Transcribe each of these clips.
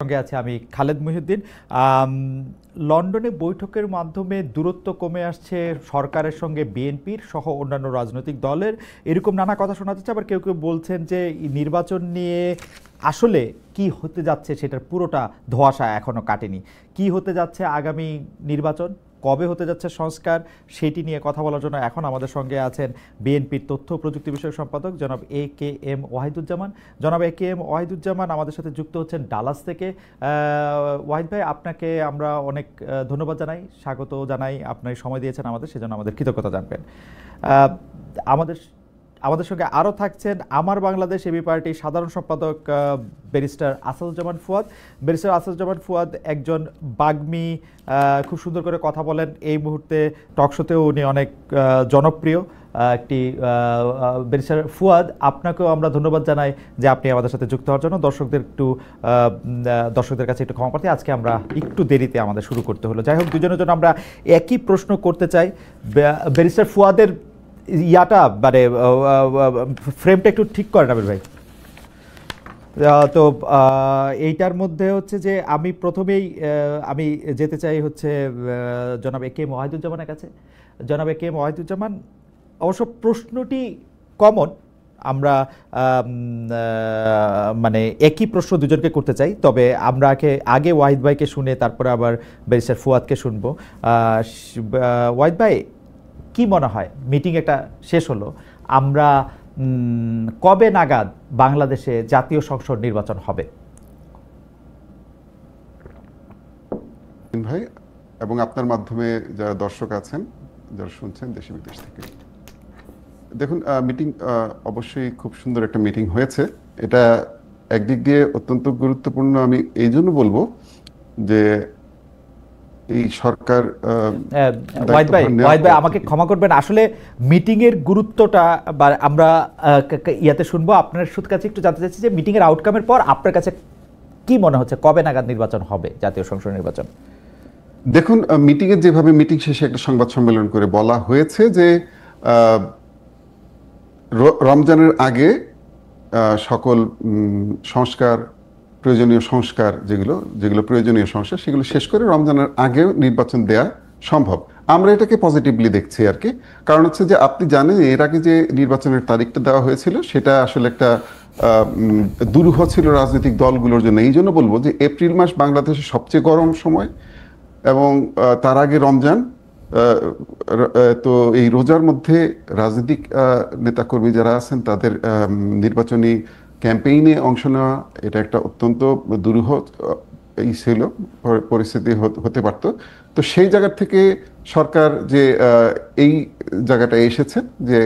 সঙ্গে আছে আমি খালেদ মহিউদ্দিন। লন্ডনে বৈঠকের মাধ্যমে দূরত্ব কমে আসছে সরকারের সঙ্গে বিএনপির সহ অন্যান্য রাজনৈতিক দলের, এরকম নানা কথা শোনা যাচ্ছে। আবার কেউ কেউ বলছেন যে নির্বাচন নিয়ে আসলে কি হতে যাচ্ছে সেটার পুরোটা ধোঁয়াশা এখনো কাটেনি। কি হতে যাচ্ছে আগামী নির্বাচন, কবে হতে যাচ্ছে সংস্কার, সেটি নিয়ে কথা বলার জন্য এখন আমাদের সঙ্গে আছেন বিএনপির তথ্য প্রযুক্তি বিষয়ক সম্পাদক জনাব এ কে এম ওয়াহিদুজ্জামান। জনাব এ কে এম ওয়াহিদুজ্জামান আমাদের সাথে যুক্ত হচ্ছেন ডালাস থেকে। ওয়াহিদ ভাই, আপনাকে আমরা অনেক ধন্যবাদ জানাই, স্বাগত জানাই। আপনি সময় দিয়েছেন আমাদের, সেজন্য আমাদের কৃতজ্ঞতা জানবেন। আমাদের আমাদের সঙ্গে আরও থাকছেন আমার বাংলাদেশ এবি পার্টির সাধারণ সম্পাদক ব্যারিস্টার আসাদুজ্জামান ফুয়াদ। ব্যারিস্টার আসাদুজ্জামান ফুয়াদ একজন বাগ্মী, খুব সুন্দর করে কথা বলেন। এই মুহূর্তে টকশোতেও উনি অনেক জনপ্রিয় একটি ব্যারিস্টার ফুয়াদ, আপনাকেও আমরা ধন্যবাদ জানাই যে আপনি আমাদের সাথে যুক্ত হওয়ার জন্য। দর্শকদের কাছে একটু ক্ষমা প্রার্থী, আজকে আমরা একটু দেরিতে আমাদের শুরু করতে হলো। যাই হোক, দুজনের জন্য আমরা একই প্রশ্ন করতে চাই। ব্যারিস্টার ফুয়াদের ইয়াটা মানে ফ্রেমটা একটু ঠিক করেন আবির ভাই। তো এইটার মধ্যে হচ্ছে যে আমি প্রথমেই আমি যেতে চাই হচ্ছে জনাব এ কে এম ওয়াহিদুজ্জামানের কাছে। জনাব এ কে এম ওয়াহিদুজ্জামান, অবশ্য প্রশ্নটি কমন, আমরা মানে একই প্রশ্ন দুজনকে করতে চাই, তবে আমরা আগে ওয়াহিদ ভাইকে শুনে তারপরে আবার ব্যারিস্টার ফুয়াদকে শুনবো। ওয়াহিদ ভাই, কি মনে হয়, মিটিং একটা শেষ হলো, আমরা কবে নাগাদ বাংলাদেশে জাতীয় সংসদ নির্বাচন হবে? ভাই এবং আপনার মাধ্যমে যারা দর্শক আছেন, যারা শুনছেন দেশে বিদেশ থেকে, দেখুন মিটিং অবশ্যই খুব সুন্দর একটা মিটিং হয়েছে। এটা একদিক দিয়ে অত্যন্ত গুরুত্বপূর্ণ। আমি এই জন্য বলবো যে এই সরকার, ওয়াহিদ ভাই আমাকে ক্ষমা করবেন, আসলে মিটিং এর গুরুত্বটা আমরা ইয়াতে শুনবো। আপনার কাছে একটু জানতে চাইছি যে মিটিং এর আউটকামের পর আপনার কাছে কি মনে হচ্ছে কবে নাগাদ নির্বাচন হবে, জাতীয় সংসদ নির্বাচন? দেখুন, মিটিং এর যেভাবে মিটিং শেষে একটা সংবাদ সম্মেলন করে বলা হয়েছে যে রমজানের আগে সকল সংস্কার, প্রয়োজনীয় সংস্কার যেগুলো প্রয়োজনীয় সংস্কার, সেগুলো শেষ করে রমজানের আগেও নির্বাচন দেয়া সম্ভব। আমরা এটাকে পজিটিভলি দেখছি আর কি। কারণ হচ্ছে যে আপনি জানেন এর আগে যে নির্বাচনের তারিখটা দেওয়া হয়েছিল সেটা আসলে একটা দুরূহ ছিল রাজনৈতিক দলগুলোর জন্য। এই জন্য বলবো যে এপ্রিল মাস বাংলাদেশের সবচেয়ে গরম সময় এবং তার আগে রমজান। তো এই রোজার মধ্যে রাজনৈতিক নেতাকর্মী যারা আছেন তাদের নির্বাচনী ক্যাম্পেইনে অংশ নেওয়া, এটা একটা অত্যন্ত দুরূহ ছিল পরিস্থিতি হতে পারত। তো সেই জায়গা থেকে সরকার যে এই জায়গাটা এসেছে যে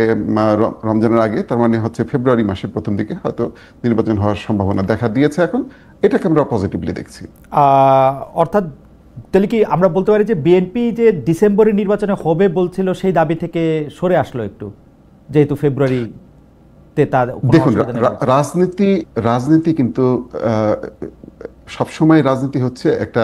রমজানের আগে, তার মানে হচ্ছে ফেব্রুয়ারি মাসের প্রথম দিকে হয়তো নির্বাচন হওয়ার সম্ভাবনা দেখা দিয়েছে। এখন এটাকে আমরা পজিটিভলি দেখছি। অর্থাৎ তাহলে কি আমরা বলতে পারি যে বিএনপি যে ডিসেম্বরে নির্বাচনে হবে বলছিল সেই দাবি থেকে সরে আসলো একটু, যেহেতু ফেব্রুয়ারিতে তার? দেখুন, রাজনীতি কিন্তু সবসময় রাজনীতি হচ্ছে একটা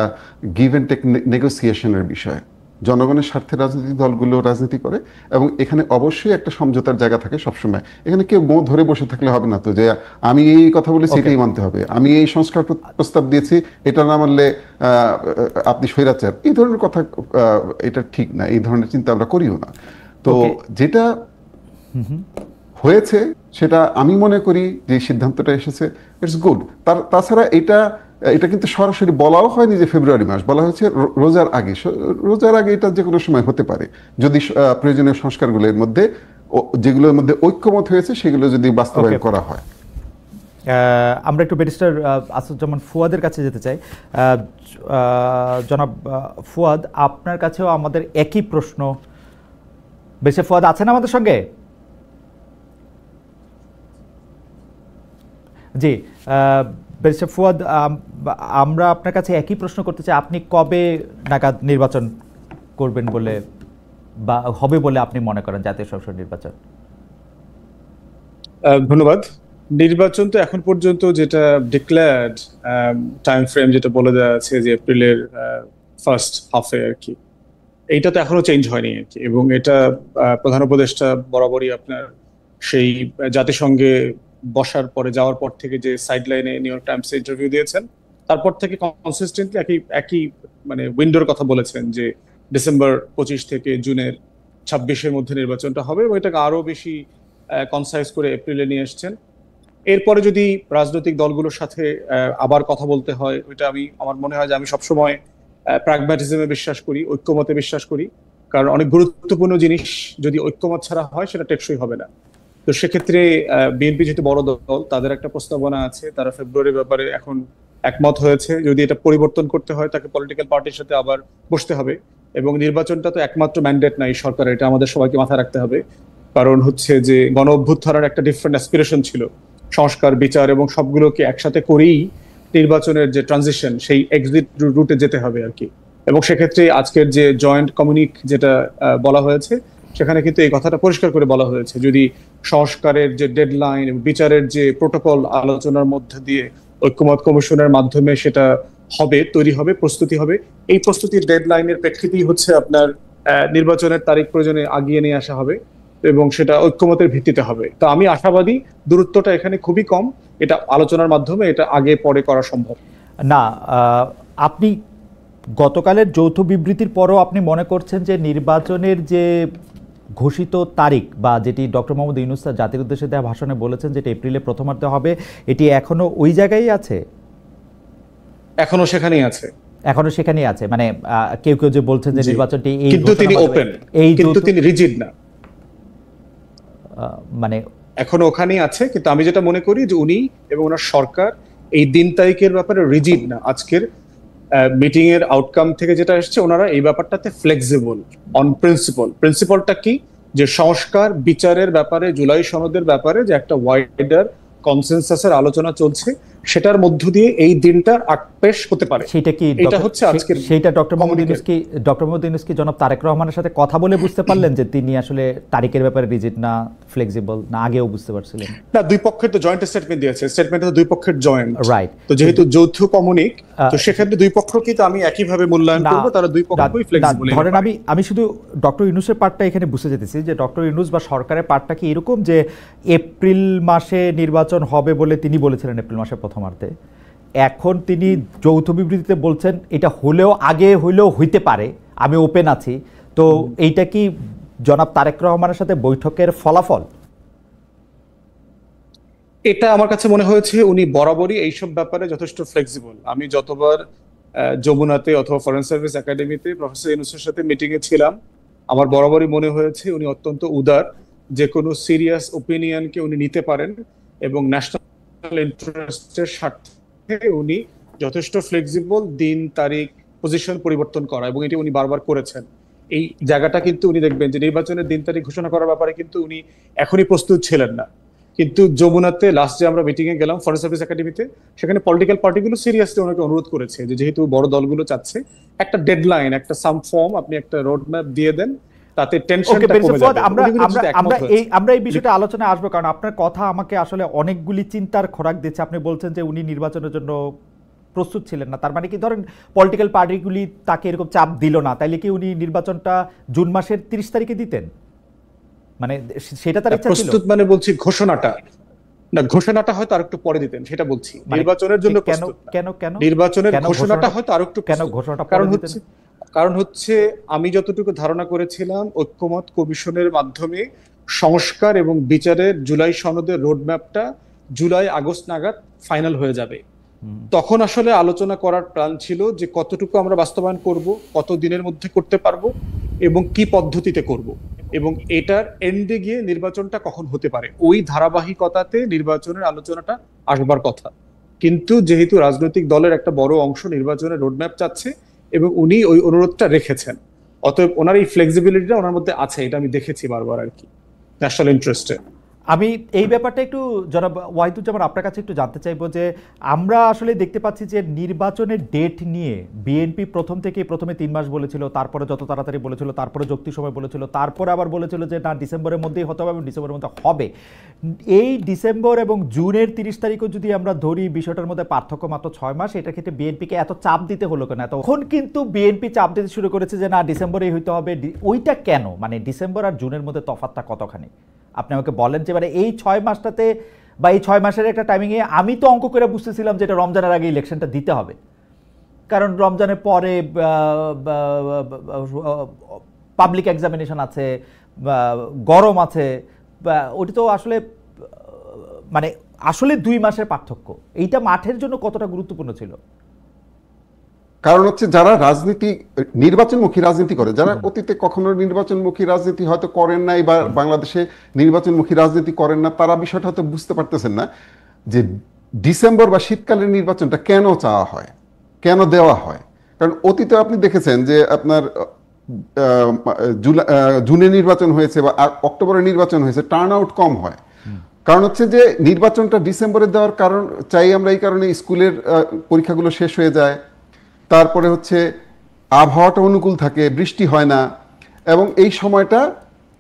গিভ অ্যান্ড টেক নেগোসিয়েশনের বিষয়। জনগণের স্বার্থে রাজনৈতিক দলগুলো রাজনীতি করে এবং এখানে অবশ্যই একটা সমঝোতার জায়গা থাকে সবসময়। এখানে কেউ গো ধরে বসে থাকলে হবে না তো, যে আমি এই কথা বলেছি এটাই মানতে হবে, আমি এই সংস্কার প্রস্তাব দিয়েছি এটা না মানলে আপনি স্বৈরাচার, এই ধরনের কথা এটা ঠিক না। এই ধরনের চিন্তা আমরা করিও না। তো যেটা হয়েছে সেটা আমি মনে করি যে সিদ্ধান্তটা এসেছে, ইটস গুড। তাছাড়া এটা কিন্তু সরাসরি বলাও হয়নি যে ফেব্রুয়ারি মাস, বলা হয়েছে রোজার আগে। রোজার আগে এটা যে কোনো সময় হতে পারে যদি প্রয়োজনীয় সংস্কারগুলোর মধ্যে, যেগুলোর মধ্যে ঐক্যমত হয়েছে সেগুলো যদি বাস্তবায়ন করা হয়। আমরা একটু ব্যারিস্টার আসাদুজ্জামান ফুয়াদের কাছে যেতে চাই। জনাব ফুয়াদ, আপনার কাছেও আমাদের একই প্রশ্ন। ব্যারিস্টার ফুয়াদ আছেন আমাদের সঙ্গে? জি, ব্যারিস্টার ফুয়াদ, আমরা আপনার কাছে একই প্রশ্ন করতে চাই। আপনি কবে নাগাদ নির্বাচন করবেন বলে বা হবে বলে আপনি মনে করেন জাতীয় সংসদ নির্বাচন? ধন্যবাদ। নির্বাচন তো এখন পর্যন্ত যেটা ডিক্লেয়ার্ড টাইম ফ্রেম যেটা বলে দেওয়া আছে যে এপ্রিলের ফার্স্ট হাফে আর কি, এইটা তো এখনো চেঞ্জ হয়নি আর কি। এবং এটা প্রধান উপদেষ্টা বরাবরই আপনার সেই জাতিসংঘে বসার পরে যাওয়ার পর থেকে যে সাইডলাইনে নিউ ইয়র্ক টাইমসে ইন্টারভিউ দিয়েছেন, তারপর থেকে কনসিস্টেন্টলি একই একই মানে উইন্ডোর কথা বলেছেন যে ডিসেম্বর 25 থেকে জুনের 26-এর মধ্যে নির্বাচনটা হবে, এবং এটাকে আরো বেশি কনসাইজ করে এপ্রিলে নিয়ে এসছেন। এরপরে যদি রাজনৈতিক দলগুলোর সাথে আবার কথা বলতে হয়, ওইটা আমার মনে হয় যে আমি সবসময় প্র্যাগম্যাটিজমে বিশ্বাস করি, ঐক্যমতে বিশ্বাস করি, কারণ অনেক গুরুত্বপূর্ণ জিনিস যদি ঐক্যমত ছাড়া হয় সেটা টেকসই হবে না। তো সেক্ষেত্রে বিএনপি যেহেতু বড় দল, তাদের একটা প্রস্তাবনা আছে, তারা ফেব্রুয়ারির ব্যাপারে এখন একমত হয়েছে। যদি এটা পরিবর্তন করতে হয় তাকে পলিটিক্যাল পার্টির সাথে আবার বসতে হবে, এবং নির্বাচনটা তো একমাত্র ম্যান্ডেট নাই সরকারের, এটা আমাদের সবাইকে মাথায় রাখতে হবে। কারণ হচ্ছে যে গণ অভ্যুত্থানের একটা ডিফারেন্ট অ্যাসপিরেশন ছিল, সংস্কার, বিচার এবং সবগুলোকে একসাথে করেই নির্বাচনের যে ট্রানজিশন সেই এক্সিট রুটে যেতে হবে আর কি। এবং সেক্ষেত্রে আজকের যে জয়েন্ট কমিউনিক যেটা বলা হয়েছে, সেখানে কিন্তু এই কথাটা পরিষ্কার করে বলা হয়েছে, যদি সংস্কারের যে ডেডলাইন, বিচারের যে প্রোটোকল আলোচনার মধ্যে দিয়ে ঐক্যমত কমিশনের মাধ্যমে সেটা হবে, তৈরি হবে, প্রস্তুতি হবে, এই প্রস্তুতির ডেডলাইনের প্রেক্ষিতেই হচ্ছে আপনার নির্বাচনের তারিখ প্রয়োজনে আগিয়ে নিয়ে আসা হবে, এবং সেটা ঐক্যমতের ভিত্তিতে হবে। তো আমি আশাবাদী দূরত্বটা এখানে খুবই কম, এটা আলোচনার মাধ্যমে এটা আগে পরে করা সম্ভব। না, আপনি গতকালের যৌথ বিবৃতির পরও আপনি মনে করছেন যে নির্বাচনের যে ঘোষিত তারিখ বা যেটি ডক্টর মোহাম্মদ ইউনূস জাতির উদ্দেশ্যে দেওয়া ভাষণে বলেছেন যেটা এপ্রিলের প্রথমার্ধে হবে, এটি এখনো ওই জায়গায় আছে? এখনো সেখানেই আছে, এখনো সেখানেই আছে, মানে কেউ কেউ যে বলছেন যে নির্বাচনটি এই, কিন্তু তিনি ওপেন, কিন্তু তিনি রিজিড না, মানে এখনো ওখানেই আছে। কিন্তু আমি যেটা মনে করি যে উনি এবং ওনার সরকার এই দিন তারিখের ব্যাপারে রিজিড না। আজকের মিটিং এর আউটকাম থেকে যেটা এসেছে, ওনারা এই ব্যাপারটাতে ফ্লেক্সিবল অন প্রিন্সিপল। প্রিন্সিপলটা কি? যে সংস্কার বিচারের ব্যাপারে, জুলাই সনদের ব্যাপারে যে একটা ওয়াইডার কনসেনসাসের আলোচনা চলছে, সেটার মধ্য দিয়ে এই দিনটার আকপেশ হতে পারে। সেটা কি এটা হচ্ছে আজকের, সেইটা ডক্টর মোহাম্মদ ইউনূস কি জনাব তারেক রহমানের সাথে কথা বলে বুঝতে পারলেন যে তিনি আসলে তারিখের ব্যাপারে রিজিড না, ফ্লেক্সিবল না, আগেও বুঝতে পারছিলেন? না, দুই পক্ষের তো জয়েন্ট স্টেটমেন্ট দিয়েছে, স্টেটমেন্টে তো দুই পক্ষের জয়েন্ট, রাইট। তো যেহেতু যৌথ কমিউনিক, তো সেক্ষেত্রে দুই পক্ষকে তো আমি একইভাবে মূল্যায়ন করব, তারা দুই পক্ষই ফ্লেক্সিবল। ধরেন আমি শুধু ডক্টর ইউনূসের পার্টটা এখানে বুঝতে যেতেছি যে ডক্টর ইউনূস বা সরকারের পার্টটা কি এরকম যে এপ্রিল মাসে নির্বাচন হবে বলে তিনি বলেছিলেন এপ্রিল মাসের প্রথমার্ধে, এখন তিনি যৌথ বিবৃতিতে বলছেন এটা হলেও আগে হইলেও হইতে পারে, আমি ওপেন আছি। তো এইটা কি জনাব তারেক রহমানের সাথে বৈঠকের ফলাফল? এটা আমার কাছে মনে হয়েছে উনি বরাবরই এইসব ব্যাপারে যথেষ্ট ফ্লেক্সিবল। আমি যতবার যমুনাতে অথবা ফরেন সার্ভিস একাডেমিতে প্রফেসর ইউনূসের সাথে মিটিং এ ছিলাম, আমার বরাবরই মনে হয়েছে উনি অত্যন্ত উদার, যে কোনো সিরিয়াস ওপিনিয়নকে উনি নিতে পারেন, এবং ন্যাশনাল ইন্টারেস্টের স্বার্থে উনি যথেষ্ট ফ্লেক্সিবল, দিন তারিখ পজিশন পরিবর্তন করা, এবং এটি উনি বারবার করেছেন। এই জায়গাটা কিন্তু উনি দেখবেন যে নির্বাচনের দিন তারিখ ঘোষণা করার ব্যাপারে কিন্তু উনি এখনই প্রস্তুত ছিলেন না। কিন্তু যমুনাতে লাস্ট যে আমরা মিটিং এ গেলাম ফরেন সার্ভিস একাডেমিতে, সেখানে পলিটিক্যাল পার্টিগুলো সিরিয়াসলি ওনাকে অনুরোধ করেছে যে যেহেতু বড় দলগুলো চাচ্ছে একটা ডেডলাইন, একটা সাম ফর্ম, আপনি একটা রোড ম্যাপ দিয়ে দেন, তাতে টেনশনটা কমে যাবে। আমরা এই বিষয়টা আলোচনায় আসবো, কারণ আপনার কথা আমাকে আসলে অনেকগুলি চিন্তার খোরাক দিচ্ছে। আপনি বলছেন যে উনি নির্বাচনের জন্য প্রস্তুত ছিলেন না, তার মানে কি ধরেন পলিটিক্যাল পার্টিগুলি তাকে এরকম চাপ দিল না, তাইলে কি উনি নির্বাচনটা জুন মাসের 30 তারিখে দিতেন? মানে সেটা তার ইচ্ছা ছিল? প্রস্তুত মানে বলছি ঘোষণাটা না, ঘোষণাটা হয়তো আরেকটু পরে দিতেন, সেটা বলছি। নির্বাচনের জন্য প্রস্তুত কেন? নির্বাচনের ঘোষণাটা হয়তো আরেকটু, কেন ঘোষণাটা? কারণ হচ্ছে আমি যতটুকু ধারণা করেছিলাম ঐক্যমত কমিশনের মাধ্যমে সংস্কার এবং বিচারের জুলাই সনদের রোডম্যাপটা জুলাই আগস্ট নাগাদ ফাইনাল হয়ে যাবে। তখন আসলে আলোচনা করার প্ল্যান ছিল যে কতটুকু আমরা বাস্তবায়ন করব, কত দিনের মধ্যে করতে পারবো, এবং কি পদ্ধতিতে করব, এবং এটার এন্ডে গিয়ে নির্বাচনটা কখন হতে পারে, ওই ধারাবাহিকতাতে নির্বাচনের আলোচনাটা আসবার কথা। কিন্তু যেহেতু রাজনৈতিক দলের একটা বড় অংশ নির্বাচনের রোডম্যাপ চাচ্ছে এবং উনি ওই অনুরোধটা রেখেছেন, অতএব ওনার এই ফ্লেক্সিবিলিটিটা ওনার মধ্যে আছে, এটা আমি দেখেছি বারবার আর কি, ন্যাশনাল ইন্টারেস্টে। আমি এই ব্যাপারটা একটু জনাব ওয়াহিদুজ্জামান আপনার কাছে একটু জানতে চাইবো যে আমরা আসলে দেখতে পাচ্ছি যে নির্বাচনের ডেট নিয়ে বিএনপি প্রথমে 3 মাস বলেছিল, তারপরে যত তাড়াতাড়ি বলেছিল, তারপরে যৌক্তি সময় বলেছিল, তারপরে আবার বলেছিল যে না ডিসেম্বরের মধ্যেই হতে হবে এবং ডিসেম্বরের মধ্যে হবে। এই ডিসেম্বর এবং জুনের 30 তারিখও যদি আমরা ধরি, বিষয়টার মধ্যে পার্থক্য মাত্র 6 মাস। এটার ক্ষেত্রে বিএনপিকে এত চাপ দিতে হলো কেন? তখন কিন্তু বিএনপি চাপ দিতে শুরু করেছে যে না ডিসেম্বরেই হইতে হবে। ওইটা কেন? মানে ডিসেম্বর আর জুনের মধ্যে তফাৎটা কতখানি আপনি আমাকে বলেন যে মানে এই 6 মাসটাতে বা এই 6 মাসের একটা টাইমিংয়ে আমি তো অঙ্ক করে বুঝতেছিলাম যে এটা রমজানের আগে ইলেকশনটা দিতে হবে, কারণ রমজানের পরে পাবলিক এক্সামিনেশন আছে, গরম আছে, ওটি তো আসলে মানে আসলে 2 মাসের পার্থক্য। এইটা মাঠের জন্য কতটা গুরুত্বপূর্ণ ছিল? কারণ হচ্ছে যারা নির্বাচনমুখী রাজনীতি করে, যারা অতীতে কখনো নির্বাচনমুখী রাজনীতি হয়তো করেন নাই বা বাংলাদেশে নির্বাচনমুখী রাজনীতি করেন না, তারা বিষয়টা হয়তো বুঝতে পারতেছেন না যে ডিসেম্বর বা শীতকালের নির্বাচনটা কেন চাওয়া হয়, কেন দেওয়া হয়। কারণ অতীতে আপনি দেখেছেন যে আপনার জুনে নির্বাচন হয়েছে বা অক্টোবরে নির্বাচন হয়েছে, টার্ন আউট কম হয়। কারণ হচ্ছে যে নির্বাচনটা ডিসেম্বরে দেওয়ার কারণ চাই আমরা এই কারণে স্কুলের পরীক্ষাগুলো শেষ হয়ে যায়, তারপরে হচ্ছে আবহাওয়াটা অনুকূল থাকে, বৃষ্টি হয় না, এবং এই সময়টা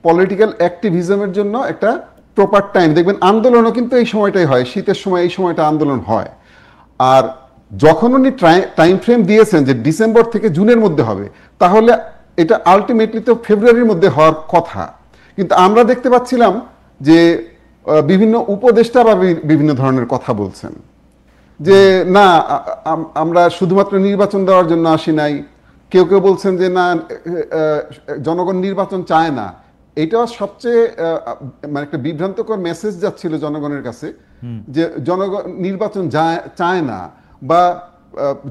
পলিটিক্যাল অ্যাক্টিভিজমের জন্য একটা প্রপার টাইম। দেখবেন আন্দোলনও কিন্তু এই সময়টাই হয়, শীতের সময় এই সময়টা আন্দোলন হয়। আর যখন উনি টাইম ফ্রেম দিয়েছেন যে ডিসেম্বর থেকে জুনের মধ্যে হবে, তাহলে এটা আলটিমেটলি তো ফেব্রুয়ারির মধ্যে হওয়ার কথা। কিন্তু আমরা দেখতে পাচ্ছিলাম যে বিভিন্ন উপদেষ্টা বা বিভিন্ন ধরনের কথা বলছেন যে না আমরা শুধুমাত্র নির্বাচন দেওয়ার জন্য আসি নাই, কেউ কেউ বলছেন যে না জনগণ নির্বাচন চায় না। এইটা সবচেয়ে মানে একটা বিভ্রান্তকর মেসেজ যাচ্ছিল জনগণের কাছে যে জনগণ নির্বাচন চায় না, বা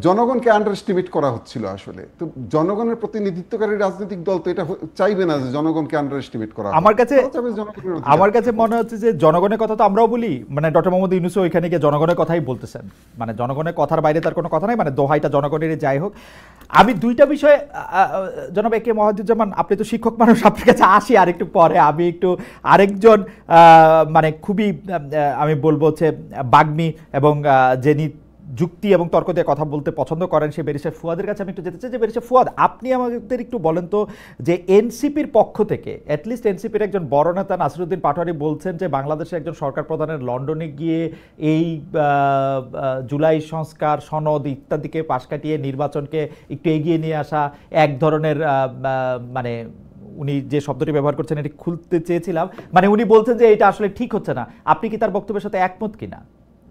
জনগণকে আন্ডার এস্টিমেট করা হচ্ছিল আসলে। তো জনগণের প্রতিনিধিত্বকারী রাজনৈতিক দল তো এটা চাইবে না যে জনগণকে আন্ডার এস্টিমেট করা। আমার কাছে মনে হচ্ছে যে জনগণের কথা তো আমরাও বলি, মানে ডক্টর মোহাম্মদ ইউনূস ওইখানে গিয়ে জনগণের কথাই বলতেছেন, মানে জনগণের কথার বাইরে তার কোনো কথা নাই, মানে দোহাইটা জনগণের। যাই হোক, আমি দুইটা বিষয়ে জনাব একে মহিউদ্দিন, আপনি তো শিক্ষক মানুষ, আপনার কাছে আসি আরেকটু পরে। আমি একটু আরেকজন মানে খুবই আমি বলবো হচ্ছে বাগ্মী এবং যিনি যুক্তি এবং তর্ক দিয়ে কথা বলতে পছন্দ করেন, সে ব্যারিস্টার ফুয়াদের কাছে আমি একটু যেতে চাই। যে ব্যারিস্টার ফুয়াদ, আপনি আমাদের একটু বলেন তো যে এনসিপির পক্ষ থেকে, অ্যাটলিস্ট এনসিপির একজন বড় নেতা নাসিরউদ্দিন পাটোয়ারি বলছেন যে বাংলাদেশের একজন সরকার প্রধানের লন্ডনে গিয়ে এই জুলাই সংস্কার সনদ ইত্যাদিকে পাশ কাটিয়ে নির্বাচনকে একটু এগিয়ে নিয়ে আসা এক ধরনের মানে উনি যে শব্দটি ব্যবহার করছেন এটি খুলতে চেয়েছিলাম, মানে উনি বলছেন যে এটা আসলে ঠিক হচ্ছে না। আপনি কি তার বক্তব্যের সাথে একমত কিনা?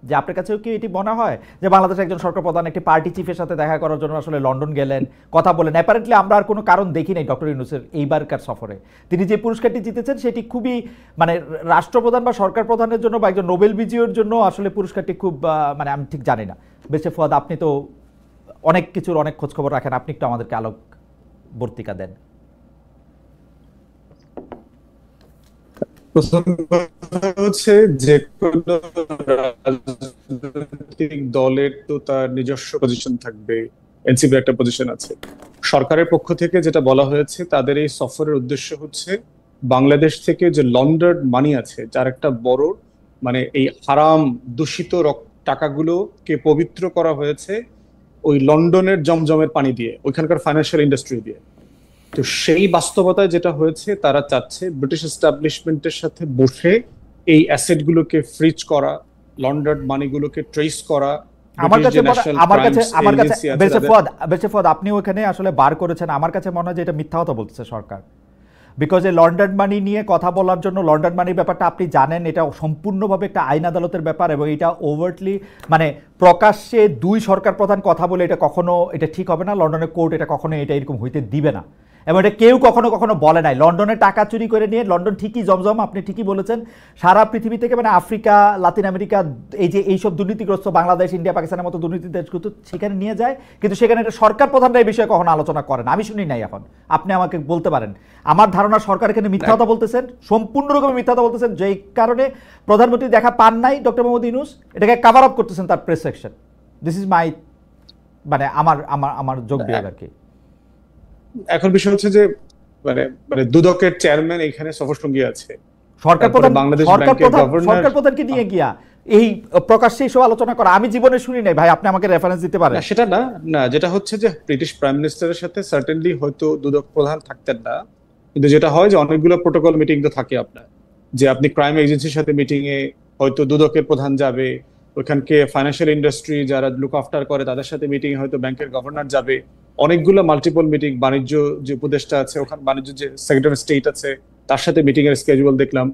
যে আপনার কাছেও কি এটি মনে হয় যে বাংলাদেশের একজন সরকার প্রধান একটি পার্টি চিফের সাথে দেখা করার জন্য আসলে লন্ডন গেলেন, কথা বলেন? অ্যাপারেন্টলি আমরা আর কোনো কারণ দেখি নাই ডক্টর ইউনূসের এইবারকার সফরে। তিনি যে পুরস্কারটি জিতেছেন সেটি খুবই মানে রাষ্ট্রপ্রধান বা সরকার প্রধানের জন্য বা একজন নোবেল বিজয়ীর জন্য আসলে পুরস্কারটি খুব মানে আমি ঠিক জানি না। ব্যারিস্টার ফুয়াদ, আপনি তো অনেক কিছুর অনেক খোঁজখবর রাখেন, আপনি একটু আমাদেরকে আলোকবর্তিকা দেন। প্রথম কথা হচ্ছে যে কোনো রাজনৈতিক দলের তো তার নিজস্ব পজিশন থাকবে, এনসিপির একটা পজিশন আছে। সরকারের পক্ষ থেকে যেটা বলা হয়েছে, তাদের এই সফরের উদ্দেশ্য হচ্ছে বাংলাদেশ থেকে যে লন্ডার্ড মানি আছে, যার একটা বড় মানে এই হারাম দূষিত টাকাগুলোকে পবিত্র করা হয়েছে ওই লন্ডনের জমজমের পানি দিয়ে, ওইখানকার ফাইন্যান্সিয়াল ইন্ডাস্ট্রি দিয়ে। তো সেই বাস্তবতায় যেটা হয়েছে, তারা চাচ্ছে ব্রিটিশ এস্টাবলিশমেন্টের সাথে বসে এই অ্যাসেট গুলোকে ফ্রিজ করা, লন্ডার্ড মানিগুলোকে ট্রেস করা। আপনি ওখানে আসলে বার করেছেন, আমার কাছে মনে হয় যে এটা মিথ্যা কথা বলতেছে সরকার। বিকজ এই লন্ডন মানি নিয়ে কথা বলার জন্য, লন্ডন মানির ব্যাপারটা আপনি জানেন, এটা সম্পূর্ণভাবে একটা আইন আদালতের ব্যাপার, এবং এটা ওভারটলি মানে প্রকাশ্যে দুই সরকার প্রধান কথা বলে এটা কখনো এটা ঠিক হবে না। লন্ডনের কোর্ট এটা কখনো এটা এরকম হইতে দিবে না, এবং এটা কেউ কখনো কখনো বলে নাই। লন্ডনে টাকা চুরি করে নিয়ে লন্ডন ঠিকই জমজম, আপনি ঠিকই বলেছেন, সারা পৃথিবী থেকে মানে আফ্রিকা, লাতিন আমেরিকা, এই যে এইসব দুর্নীতিগ্রস্ত বাংলাদেশ, ইন্ডিয়া, পাকিস্তানের মতো দুর্নীতি দেশগুলো সেখানে নিয়ে যায়, কিন্তু সেখানে একটা সরকার প্রধানরা এই বিষয়ে কখনো আলোচনা করেন, আমি শুনি নাই। এখন আপনি আমাকে বলতে পারেন, আমার ধারণা সরকার এখানে মিথ্যা কথা বলতেছেন, সম্পূর্ণ রকমের মিথ্যা কথা বলতেছেন, যেই কারণে প্রধানমন্ত্রী দেখা পান নাই ডক্টর মোহাম্মদ ইউনূস, এটাকে কভার আপ করতেছেন তার press section. This is my মানে আমার যোগ বিয়োগ আর কি। এখন বিষয় হচ্ছে যে মানে মানে দুদকের চেয়ারম্যান এখানে সফর সঙ্গী আছে, সরকার প্রধানকে নিয়ে গিয়া এই প্রকাশ্যে এসব আলোচনা করা আমি জীবনে শুনি নাই ভাই, আপনি আমাকে রেফারেন্স দিতে পারেন? সেটা না, যেটা হচ্ছে যে ব্রিটিশ প্রাইম মিনিস্টারের সাথে সার্টেনলি হয়তো দুদক প্রধান থাকতেন না, কিন্তু যেটা হয় যে অনেকগুলো প্রোটোকল মিটিং তো থাকে আপনার, যে আপনি ক্রাইম এজেন্সির সাথে মিটিং এ হয়তো দুদকের প্রধান যাবে, ওখানকে ফাইন্যান্সিয়াল ইন্ডাস্ট্রি যারা লুক আফটার করে তাদের সাথে মিটিং এ হয়তো ব্যাংকের গভর্নর যাবে, অনেকগুলো মাল্টিপল মিটিং, বাণিজ্য যে উপদেষ্টা আছে ওখানে, বাণিজ্য যে সেক্রেটারি অফ স্টেট আছে তার সাথে মিটিং এর স্কেজুয়াল দেখলাম।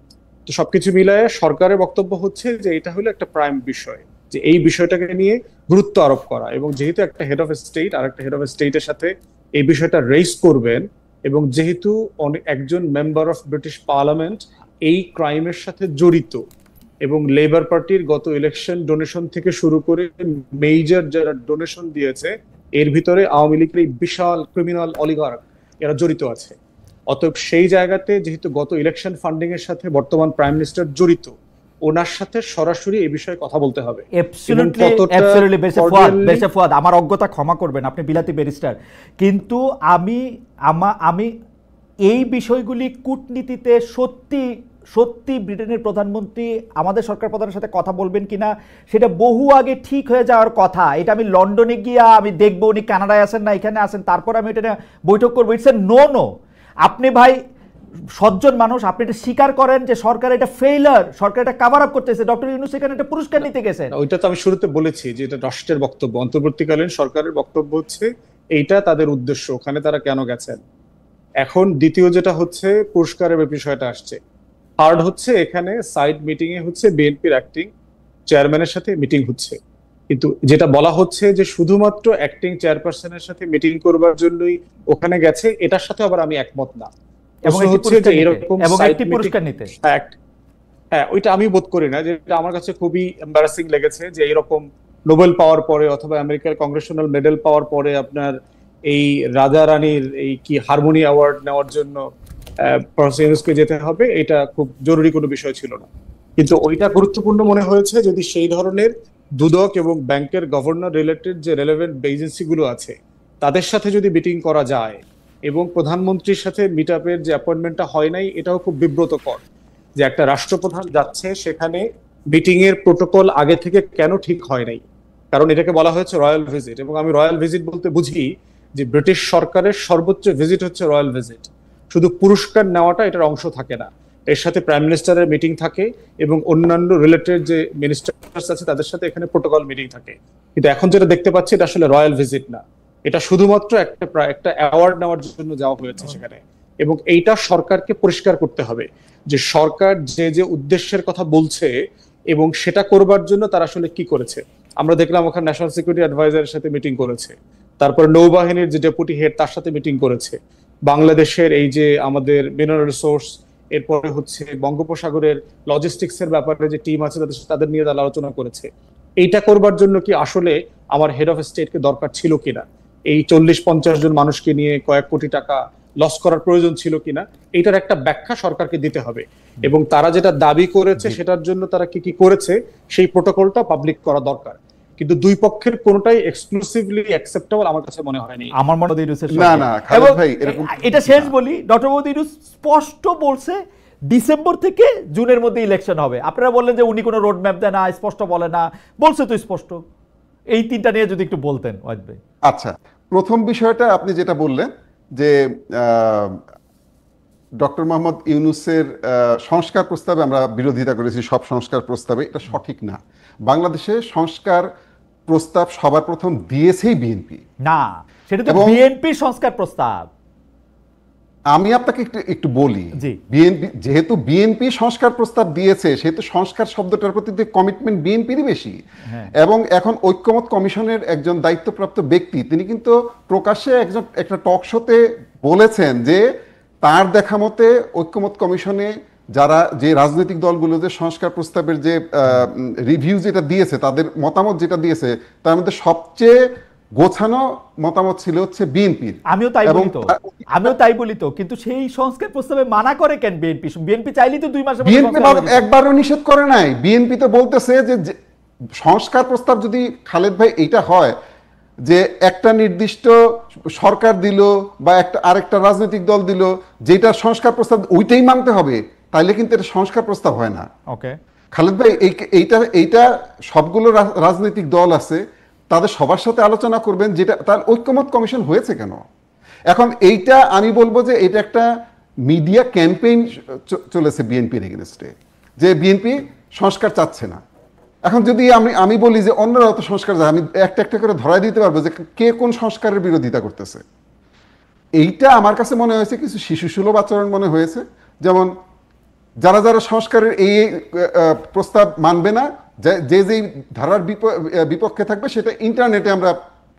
তো সবকিছু মিলায়ে সরকারের বক্তব্য হচ্ছে যে এটা হলো একটা প্রাইম বিষয়, যে এই বিষয়টাকে নিয়ে গুরুত্ব আরোপ করা, এবং যেহেতু একটা হেড অফ স্টেট আর একটা হেড অফ স্টেটের সাথে এই বিষয়টা রেইজ করবেন, এবং যেহেতু একজন মেম্বার অফ ব্রিটিশ পার্লামেন্ট এই ক্রাইমের সাথে জড়িত, এবং লেবার পার্টির গত ইলেকশন ডোনেশন থেকে শুরু করে মেজর যারা ডোনেশন দিয়েছে এর ভিতরে আওয়ামী লীগের এই বিশাল ক্রিমিনাল অলিগার্ক এরা জড়িত আছে। অতএব সেই জায়গাতে যেহেতু গত ইলেকশন ফান্ডিং এর সাথে বর্তমান প্রাইম মিনিস্টার জড়িত, ওনার সাথে সরাসরি এই বিষয়ে কথা বলতে হবে। ফুয়াদ, আমার অজ্ঞতা ক্ষমা করবেন, আপনি বিলাতি ব্যারিস্টার, কিন্তু আমি এই বিষয়গুলি কূটনীতিতে সত্যি সত্যি ব্রিটেনের প্রধানমন্ত্রী আমাদের সরকার প্রধানের সাথে কথা বলবেন কিনা সেটা বহু আগে ঠিক হয়ে যাওয়ার কথা। এটা আমি লন্ডনে গিয়া আমি দেখবো উনি কানাডায় আছেন না এখানে আছেন, তারপর আমি এটা বৈঠক করবো। It's a no. আপনি ভাই সজ্জন মানুষ, আপনি এটা স্বীকার করেন যে সরকার এটা ফেইলার, সরকার এটা কভার আপ করতেছে, ডক্টর ইউনূস এখানে একটা পুরস্কার নিতে গেছেন। ওইটা তো আমি শুরুতে বলেছি যে এটা রাষ্ট্রের বক্তব্য, অন্তর্বর্তীকালীন সরকারের বক্তব্য হচ্ছে এইটা তাদের উদ্দেশ্য, ওখানে তারা কেন গেছেন। এখন দ্বিতীয় যেটা হচ্ছে পুরস্কারের বিষয়টা আসছে, থার্ড হচ্ছে এখানে সাইড মিটিং এ হচ্ছে বিএনপির অ্যাক্টিং চেয়ারম্যানের সাথে মিটিং হচ্ছে, কিন্তু যেটা বলা হচ্ছে যে শুধুমাত্র অ্যাক্টিং চেয়ারপারসনের সাথে মিটিং করবার জন্যই ওখানে গেছে, এটার সাথে আবার আমি একমত না। হ্যাঁ, ওইটা আমি বোধ করি না, যেটা আমার কাছে খুবই এম্বারাসিং লেগেছে যে এরকম নোবেল পাওয়ার পরে অথবা আমেরিকার কংগ্রেশনাল মেডেল পাওয়ার পরে আপনার এই রাজা রানীর এই কি হারমোনি অ্যাওয়ার্ড নেওয়ার জন্য প্রফেসর ইউনূসকে যেতে হবে, এটা খুব জরুরি কোনো বিষয় ছিল না। কিন্তু ওইটা গুরুত্বপূর্ণ মনে হয়েছে যদি সেই ধরনের দুদক এবং ব্যাংকের গভর্নর রিলেটেড যে রেলেভেন্ট এজেন্সি গুলো আছে তাদের সাথে যদি মিটিং করা যায়, এবং প্রধানমন্ত্রীর সাথে মিট আপের যে অ্যাপয়েন্টমেন্টটা হয় নাই, এটাও খুব বিব্রতকর যে একটা রাষ্ট্রপ্রধান যাচ্ছে সেখানে মিটিং এর প্রোটোকল আগে থেকে কেন ঠিক হয় নাই। কারণ এটাকে বলা হয়েছে রয়্যাল ভিজিট, এবং আমি রয়্যাল ভিজিট বলতে বুঝি যে ব্রিটিশ সরকারের সর্বোচ্চ ভিজিট হচ্ছে রয়্যাল ভিজিট। শুধু পুরস্কার নেওয়াটা এটার অংশ থাকে না, এর সাথে প্রাইম মিনিস্টারের মিটিং থাকে এবং অন্যান্য রিলেটেড যে মিনিস্টার্স আছে তাদের সাথে এখানে প্রোটোকল মিটিং থাকে। কিন্তু এখন যেটা দেখতে পাচ্ছি এটা আসলে রয়্যাল ভিজিট না, এটা শুধুমাত্র একটা অ্যাওয়ার্ড নেওয়ার জন্য যাওয়া হয়েছে সেখানে। এবং এইটা সরকারকে পরিষ্কার করতে হবে যে সরকার যে যে উদ্দেশ্যের কথা বলছে এবং সেটা করবার জন্য তারা আসলে কি করেছে। আমরা দেখলাম ওখানে ন্যাশনাল সিকিউরিটি অ্যাডভাইজারের সাথে মিটিং করেছে, তারপর নৌবাহিনীর যে ডেপুটি হেড তার সাথে মিটিং করেছে, বাংলাদেশের এই যে আমাদের মিনারেল রিসোর্স, এরপরে হচ্ছে বঙ্গোপসাগরের লজিস্টিক্স এর ব্যাপারে যে টিম আছে তাদের নিয়ে তারা আলোচনা করেছে। এইটা করবার জন্য কি আসলে আমার হেড অফ স্টেটকে দরকার ছিল কিনা, এই 40-50 জন মানুষকে নিয়ে কয়েক কোটি টাকা লস করার প্রয়োজন ছিল কিনা, এইটার একটা ব্যাখ্যা সরকারকে দিতে হবে। এবং তারা যেটা দাবি করেছে সেটার জন্য তারা কি কি করেছে সেই প্রোটোকলটা পাবলিক করা দরকার। কিন্তু দুই পক্ষের কোনটাই এক্সক্লুসিভলি অ্যাকসেপ্টেবল আমার কাছে মনে হয়নি। আমার মনে হয় না খালেদ ভাই এরকম, এটা শেষ বলি, ডক্টর মোহাম্মদ ইউনূস স্পষ্ট বলছে ডিসেম্বর থেকে জুনের মধ্যে ইলেকশন হবে। আপনারা বললেন যে উনি কোনো রোড ম্যাপ দেয় না, স্পষ্ট বলে না, বলছে তো স্পষ্ট। এই তিনটা নিয়ে যদি একটু বলতেন ওয়াহিদ ভাই। আচ্ছা, প্রথম বিষয়টা আপনি যেটা বললেন যে ডক্টর মোহাম্মদ ইউনূসের সংস্কার প্রস্তাবে আমরা বিরোধিতা করেছি, সব সংস্কার প্রস্তাবে, এটা সঠিক না। বাংলাদেশে সংস্কার প্রস্তাব সবার প্রথম দিয়েছেই বিএনপি। না, সেটা তো বিএনপির সংস্কার প্রস্তাব। আমি আপনাকে একটু বলি, বিএনপি যেহেতু বিএনপি সংস্কার প্রস্তাব দিয়েছে সেহেতু সংস্কার শব্দটার প্রতি কমিটমেন্ট বিএনপিরই বেশি। এবং এখন ঐক্যমত কমিশনের একজন দায়িত্বপ্রাপ্ত ব্যক্তি তিনি কিন্তু প্রকাশ্যে একটা টক শোতে বলেছেন যে তার দেখা মতে ঐক্যমত কমিশনে যারা যে রাজনৈতিক দলগুলো যে সংস্কার প্রস্তাবের যে রিভিউ যেটা দিয়েছে, তাদের মতামত যেটা দিয়েছে, তার মধ্যে সবচেয়ে গোছানো মতামত ছিল হচ্ছে বিএনপির। আমিও তাই বলি তো, কিন্তু সেই সংস্কার প্রস্তাবে মানা করে কেন বিএনপি? বিএনপি চাইলেই তো 2 মাসের মধ্যে বিএনপি একবারও নিষেধ করে নাই। বিএনপি তো বলতেছে যে সংস্কার প্রস্তাব যদি খালেদ ভাই এইটা হয় যে একটা নির্দিষ্ট সরকার দিল বা আরেকটা রাজনৈতিক দল দিল যেটা সংস্কার প্রস্তাব ওইটাই মানতে হবে, তাইলে কিন্তু এটা সংস্কার প্রস্তাব হয় না। ওকে খালেদ ভাই, এইটা সবগুলো রাজনৈতিক দল আছে, তাদের সবার সাথে আলোচনা করবেন, যেটা তার ঐক্যমত কমিশন হয়েছে কেন। এখন এইটা আমি বলবো যে এটা একটা মিডিয়া ক্যাম্পেইন চলেছে বিএনপির এগেইনস্টে, যে বিএনপি সংস্কার চাচ্ছে না। এখন যদি আমি বলি যে অন্যরাও তো সংস্কার চায়, আমি একটা একটা করে ধরাই দিতে পারবো যে কে কোন সংস্কারের বিরোধিতা করতেছে। এইটা আমার কাছে মনে হয়েছে কিছু শিশুসুলভ আচরণ মনে হয়েছে। যেমন যারা যারা সংস্কারের এই প্রস্তাব মানবে না, যে যেই ধারার বিপক্ষে থাকবে সেটা ইন্টারনেটে আমরা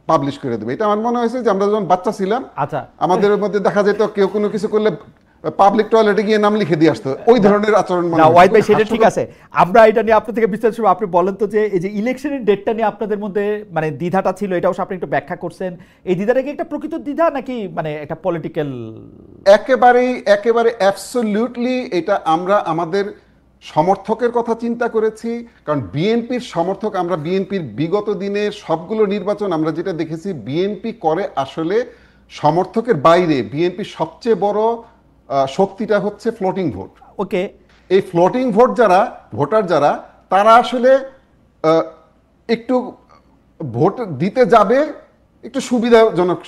পাবলিশ করে দেবো। এটা আমার মনে হয়েছে যে আমরা যখন বাচ্চা ছিলাম, আচ্ছা, আমাদের মধ্যে দেখা যেত কেউ কোনো কিছু করলে পাবলিক টয়লেটে গিয়ে নাম লিখে দিয়ে আসতো, ওই ধরনের আচরণ। না ওয়াহিদ ভাই, সেটা ঠিক আছে, আমরা এটা নিয়ে আপনার থেকে বিস্তারিত শুনবো। আপনি বলেন তো যে এই যে ইলেকশনের ডেটটা নিয়ে আপনাদের মধ্যে মানে দ্বিধাটা ছিল, এটা অবশ্য আপনি একটু ব্যাখ্যা করছেন। এই দ্বিধাটা কি একটা প্রকৃত দ্বিধা নাকি মানে একটা পলিটিক্যাল? একেবারে অ্যাবসলিউটলি এটা আমরা আমাদের সমর্থকের কথা চিন্তা করেছি, কারণ বিএনপির সমর্থক আমরা। বিএনপির বিগত দিনের সবগুলো নির্বাচন আমরা যেটা দেখেছি, বিএনপি করে আসলে সমর্থকের বাইরে বিএনপির সবচেয়ে বড় শক্তিটা হচ্ছে ফ্লোটিং ভোট। ওকে, এই ফ্লোটিং ভোট যারা ভোটার যারা, তারা আসলে একটু ভোট দিতে যাবে একটু সুবিধাজনক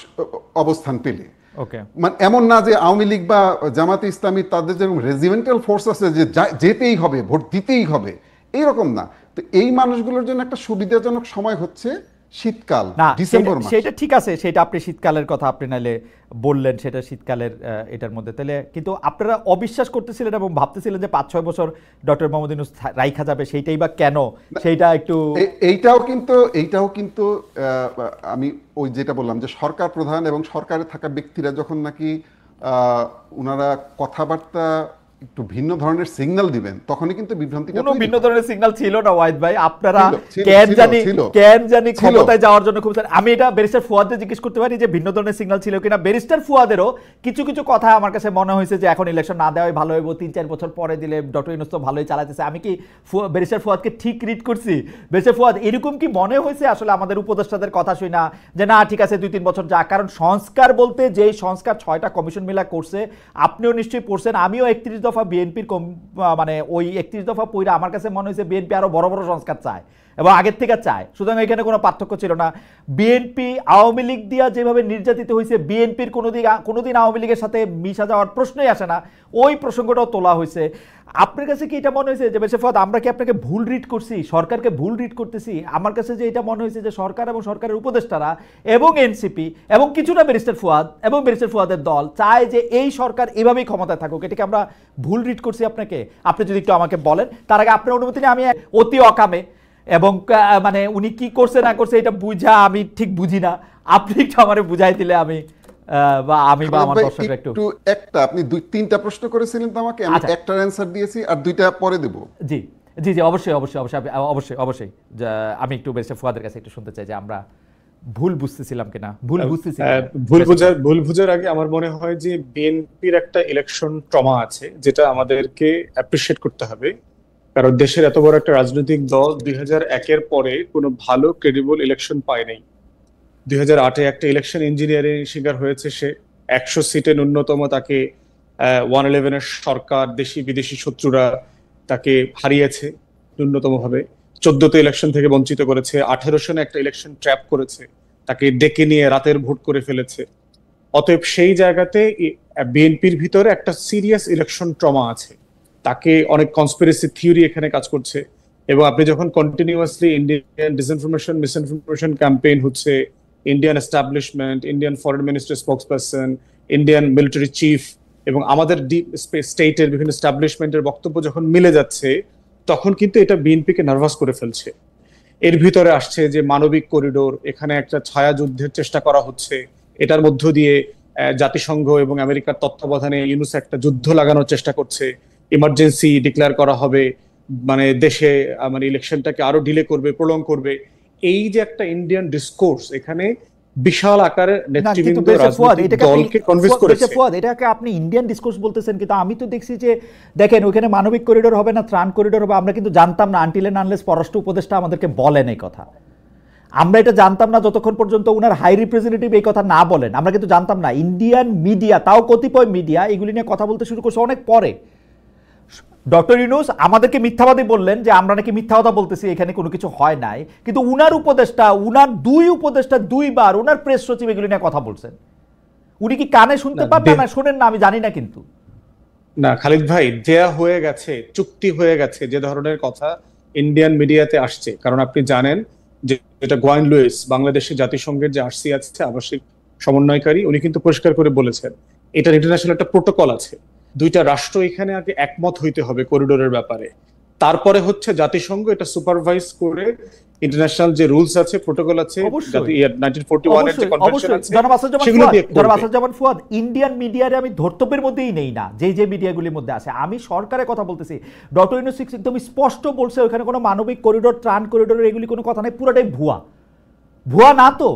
অবস্থান পেলে। ওকে, মানে এমন না যে আওয়ামী লীগ বা জামাতে ইসলামী তাদের যেরকম রেজিমেন্টাল ফোর্স আছে যে যেতেই হবে, ভোট দিতেই হবে, এইরকম না। তো এই মানুষগুলোর জন্য একটা সুবিধাজনক সময় হচ্ছে শীতকাল, না ডিসেম্বর মাস। সেটা ঠিক আছে, সেটা আপনি শীতকালের কথা আপনি নাইলে বললেন, সেটা শীতকালের এটার মধ্যে। তাহলে কিন্তু আপনারা অবিশ্বাস করতেছিলেন এবং ভাবতেছিলেন যে ৫-৬ বছর ডক্টর মোহাম্মদ ইউনূস রাইখা যাবে, সেইটাই বা কেন, সেইটা একটু এইটাও কিন্তু আমি ওই যেটা বললাম যে সরকার প্রধান এবং সরকারে থাকা ব্যক্তিরা যখন নাকি ওনারা কথাবার্তা একটু ভিন্ন ধরনের সিগন্যাল দিবেন, তখনই কিন্তু বিভ্রান্তিটা কোনো ভিন্ন ধরনের সিগন্যাল ছিল না ওয়াহিদ ভাই। আপনারা ছিল। কেন জানি ক্ষমতায় যাওয়ার জন্য খুব। আমি এটা ব্যারিস্টার ফুয়াদকে জিজ্ঞেস করতে পারি যে ভিন্ন ধরনের সিগন্যাল ছিল কিনা। ব্যারিস্টার ফুয়াদেরও কিছু কিছু কথা আমার কাছে মনে হয়েছে যে এখন ইলেকশন না দেওয়াই ভালো হইব, ৩-৪ বছর পরে দিলে, ডক্টর ইউনূস তো ভালোই চালাতেছে। আমি কি ব্যারিস্টার ফুয়াদকে ঠিক রিড করছি? ব্যারিস্টার ফুয়াদ, এরকম কি মনে হয়েছে আসলে আমাদের উপদেষ্টাদের কথা শুই না যে না ঠিক আছে 2-3 বছর যাক? কারণ সংস্কার বলতে যেই সংস্কার 6টা কমিশন মিলা করছে, আপনিও নিশ্চয়ই পড়ছেন, আমিও 31 দফা বিএনপির মানে ওই 31 দফা পইরা আমার কাছে মনে হয়েছে বিএনপি আরো বড় বড় সংস্কার চায় এবং আগের থেকে চায়। সুতরাং এখানে কোনো পার্থক্য ছিল না। বিএনপি আওয়ামী লীগ দিয়া যেভাবে নির্যাতিত হয়েছে, বিএনপির কোনোদিন আওয়ামী লীগের সাথে মিশা যাওয়ার প্রশ্নই আসে না, ওই প্রসঙ্গটাও তোলা হয়েছে। আপনার কাছে কি এটা মনে হয়েছে যে ব্যারিস্টার ফুয়াদ আমরা কি আপনাকে ভুল রিড করছি, সরকারকে ভুল রিড করতেছি? আমার কাছে যে এটা মনে হয়েছে যে সরকার এবং সরকারের উপদেষ্টারা এবং এনসিপি এবং কিছুটা ব্যারিস্টার ফুয়াদ এবং ব্যারিস্টার ফুয়াদের দল চায় যে এই সরকার এভাবেই ক্ষমতায় থাকুক। এটাকে আমরা ভুল রিড করছি আপনাকে? আপনি যদি একটু আমাকে বলেন। তার আগে আপনার অনুমতি নিয়ে আমি অতি অকামে এবং মানে উনি কি করছে না করছে এটা বুঝা আমি ঠিক বুঝি না, আপনি একটু আমারে বুঝাই দিলে আমি বা আমার দর্শকরা একটু একটা। আপনি 2-3টা প্রশ্ন করেছিলেন তো আমাকে, আমি একটার অ্যানসার দিয়েছি আর 2টা পরে দেব। জি জি জি, অবশ্যই অবশ্যই অবশ্যই অবশ্যই অবশ্যই। আমি একটু ব্যারিস্টার ফুয়াদের কাছে একটু শুনতে চাই যে আমরা ভুল বুঝতেছিলাম কিনা। ভুল বুঝার আগে আমার মনে হয় যে বিএনপির একটা ইলেকশন ট্রমা আছে, যেটা আমাদেরকে অ্যাপ্রিশিয়েট করতে হবে। কারণ দেশের এত বড় একটা রাজনৈতিক দল 2001-এর পরে কোনো ভালো ক্রেডিবল ইলেকশন পায় নাই। 2008-এ একটা ইলেকশন ইঞ্জিনিয়ারিং শিকার হয়েছে সে। 100 সিটে ন্যূনতম তাকে 111-এর সরকার, দেশি বিদেশি শত্রুরা তাকে হারিয়েছে ন্যূনতম ভাবে। 14তে ইলেকশন থেকে বঞ্চিত করেছে। 18 সনে একটা ইলেকশন ট্র্যাপ করেছে, তাকে ডেকে নিয়ে রাতের ভোট করে ফেলেছে। অতএব সেই জায়গাতে বিএনপির ভিতরে একটা সিরিয়াস ইলেকশন ট্রমা আছে। তাকে অনেক কনস্পিরেসি থিওরি এখানে কাজ করছে। এবং আপনি যখন continuously Indian disinformation misinformation campaign হচ্ছে, Indian establishment, Indian foreign minister spokesperson, Indian military chief এবং আমাদের ডিপ স্টেটের বিভিন্ন এস্টাবলিশমেন্টের বক্তব্য যখন মিলে যাচ্ছে, তখন কিন্তু এটা বিএনপিকে নার্ভাস করে ফেলছে। এর ভিতরে আসছে যে মানবিক করিডোর, এখানে একটা ছায়া যুদ্ধের চেষ্টা করা হচ্ছে। এটার মধ্য দিয়ে জাতিসংঘ এবং আমেরিকার তত্ত্বাবধানে ইউনুস একটা যুদ্ধ লাগানোর চেষ্টা করছে। ইমার্জেন্সি ডিক্লেয়ার করা হবে, মানে দেশে মানে ইলেকশনটাকে আরো ডিলে করবে, প্রলং করবে। এই যে একটা ইন্ডিয়ান ডিসকোর্স, এখানে বিশাল আকারের নেতৃবৃন্দ রাজনৈতিক দলকে কনভিন্স করেছে। এটাকে আপনি ইন্ডিয়ান ডিসকোর্স বলতেছেন, কিন্তু আমি তো দেখছি যে দেখেন ওখানে মানবিক করিডোর হবে না, ত্রাণ করিডোর হবে, আমরা কিন্তু জানতাম না আনটিল এন্ড আনলেস পররাষ্ট্র উপদেষ্টা আমাদেরকে বলেন এই কথা। আমরা এটা জানতাম না যতক্ষণ পর্যন্ত উনার হাই রিপ্রেজেন্টেটিভ এই কথা না বলেন, আমরা কিন্তু জানতাম না। ইন্ডিয়ান মিডিয়া, তাও কতিপয় মিডিয়া এগুলি নিয়ে কথা বলতে শুরু করছে অনেক পরে। ডক্টর ইউনূস আমাদেরকে মিথ্যাবাদী বললেন যে আমরা নাকি মিথ্যা কথা বলতেছি, এখানে কোনো কিছু হয় নাই। কিন্তু উনার উপদেষ্টা, উনার 2 উপদেষ্টা 2 বার উনার প্রেস সচিব এগুলি নিয়ে কথা বলছেন। উনি কি কানে শুনতে পাবেন না শোনেন না আমি জানি না, কিন্তু না খালিদ ভাই, দেয়া হয়ে গেছে, চুক্তি হয়ে গেছে যে ধরনের কথা ইন্ডিয়ান মিডিয়াতে আসছে। কারণ আপনি জানেন যে এটা গোয়েন লুইস, বাংলাদেশের জাতিসংঘের যে আরসি আছে, আবাসিক সমন্বয়কারী, উনি কিন্তু পরিষ্কার করে বলেছেন এটার ইন্টারন্যাশনাল একটা প্রোটোকল আছে। দুইটা রাষ্ট্র এখানে আগে একমত হইতে হবে করিডোরের ব্যাপারে, তারপরে হচ্ছে জাতিসংঘ এটা সুপারভাইজ করে ইন্টারন্যাশনাল যে রুলস আছে, প্রোটোকল আছে, 1941 এর যে কনভেনশন আছে সেগুলো দিয়ে যেমন ফুয়াদ, ইন্ডিয়ান মিডিয়ারে আমি ধর্তব্যের মধ্যেই নেই না, যে মিডিয়াগুলির মধ্যে আছে। আমি সরকারের কথা বলতেছি। ডক্টর ইউনূস একদম স্পষ্ট বলছে ওখানে কোনো মানবিক করিডোর, ত্রাণ করিডোর এগুলি কোনো কথা নাই, পুরোটাই ভুয়া। ভুয়া না তো?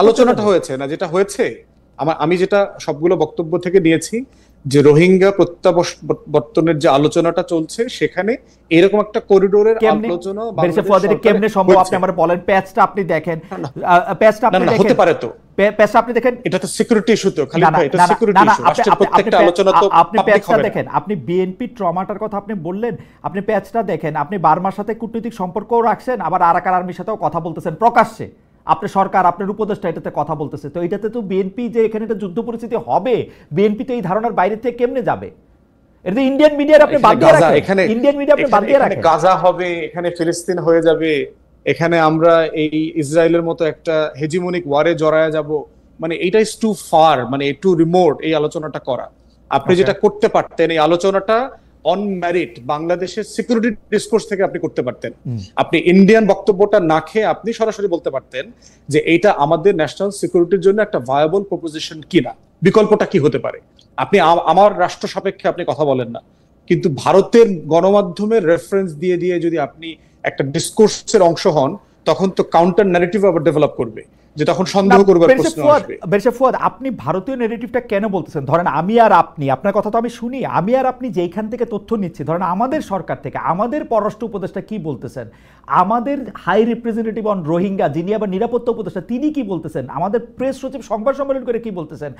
আলোচনাটা হয়েছে না, যেটা হয়েছে আমি যেটা সবগুলো বক্তব্য থেকে নিয়েছি যে রোহিঙ্গা প্রত্যাবর্তনের যে আলোচনাটা চলছে সেখানে এরকম একটা করিডোরের আলোচনা কেমনে সম্ভব আপনি আমার বলেন। প্যাচটা আপনি দেখেন, প্যাচটা আপনি দেখেন, হতে পারে তো প্যাচটা আপনি দেখেন, এটা তো সিকিউরিটি ইস্যু তো, খালি ভাই এটা সিকিউরিটি ইস্যু, রাষ্ট্রের প্রত্যেকটা আলোচনা তো আপনি প্যাচটা দেখেন। আপনি বিএনপি ট্রমাটার কথা আপনি বললেন, আপনি প্যাচটা দেখেন। আপনি বার্মার সাথে কূটনৈতিক সম্পর্কও রাখছেন, আবার আরাকান আর্মির সাথেও কথা বলতেছেন প্রকাশ্যে। আপনার সরকার, আপনার উপদেষ্টা এটাতে কথা বলতেছে। তো এটাতে তো বিএনপি যে এখানে একটা যুদ্ধ পরিস্থিতি হবে, বিএনপি তো এই ধারণার বাইরে থেকে কেমনে যাবে? এটা ইন্ডিয়ান মিডিয়ার আপনি বাদ দিয়ে রাখেন, ইন্ডিয়ান মিডিয়া আপনি বাদ দিয়ে রাখেন। গাজা হবে, এখানে ফিলিস্তিন হয়ে যাবে, এখানে আমরা এই ইসরায়েলের মতো একটা হেজিমনিক ওয়ারে জড়ায়া যাব, মানে এটা ইজ টু ফার, মানে টু রিমোট এই আলোচনাটা করা। আপনি যেটা করতে পারতেন এই আলোচনাটা অন মেরিট বাংলাদেশের সিকিউরিটি ডিসকোর্স থেকে আপনি করতে পারতেন। আপনি ইন্ডিয়ান বক্তব্যটা না খেয়ে আপনি সরাসরি বলতে পারতেন যে এইটা আমাদের ন্যাশনাল সিকিউরিটির জন্য একটা ভায়াবল প্রপোজিশন কিনা, বিকল্পটা কি হতে পারে। আপনি আমার রাষ্ট্র সাপেক্ষে আপনি কথা বলেন না, কিন্তু ভারতের গণমাধ্যমের রেফারেন্স দিয়ে দিয়ে যদি আপনি একটা ডিসকোর্সের অংশ হন, তখন তো কাউন্টার ন্যারেটিভ আবার ডেভেলপ করবে, যে তখন সন্দেহ করবার প্রশ্ন আসবে। ফুয়াদ, আপনি ভারতীয় ন্যারেটিভটা কেন বলতেছেন? ধরেন আমি আর আপনি, আপনার কথা তো আমি শুনি, আমি আর আপনি যেখান থেকে তথ্য নিচ্ছি, ধরেন আমাদের সরকার থেকে আমাদের পররাষ্ট্র উপদেষ্টা কি বলতেছেন, আমাদের হাই রিপ্রেজেন্টেটিভ অন রোহিঙ্গা যিনি আবার নিরাপত্তা উপদেষ্টা তিনি কি বলতেছেন, আমাদের প্রেস সচিব সংবাদ সম্মেলন করে কি বলতেছেন,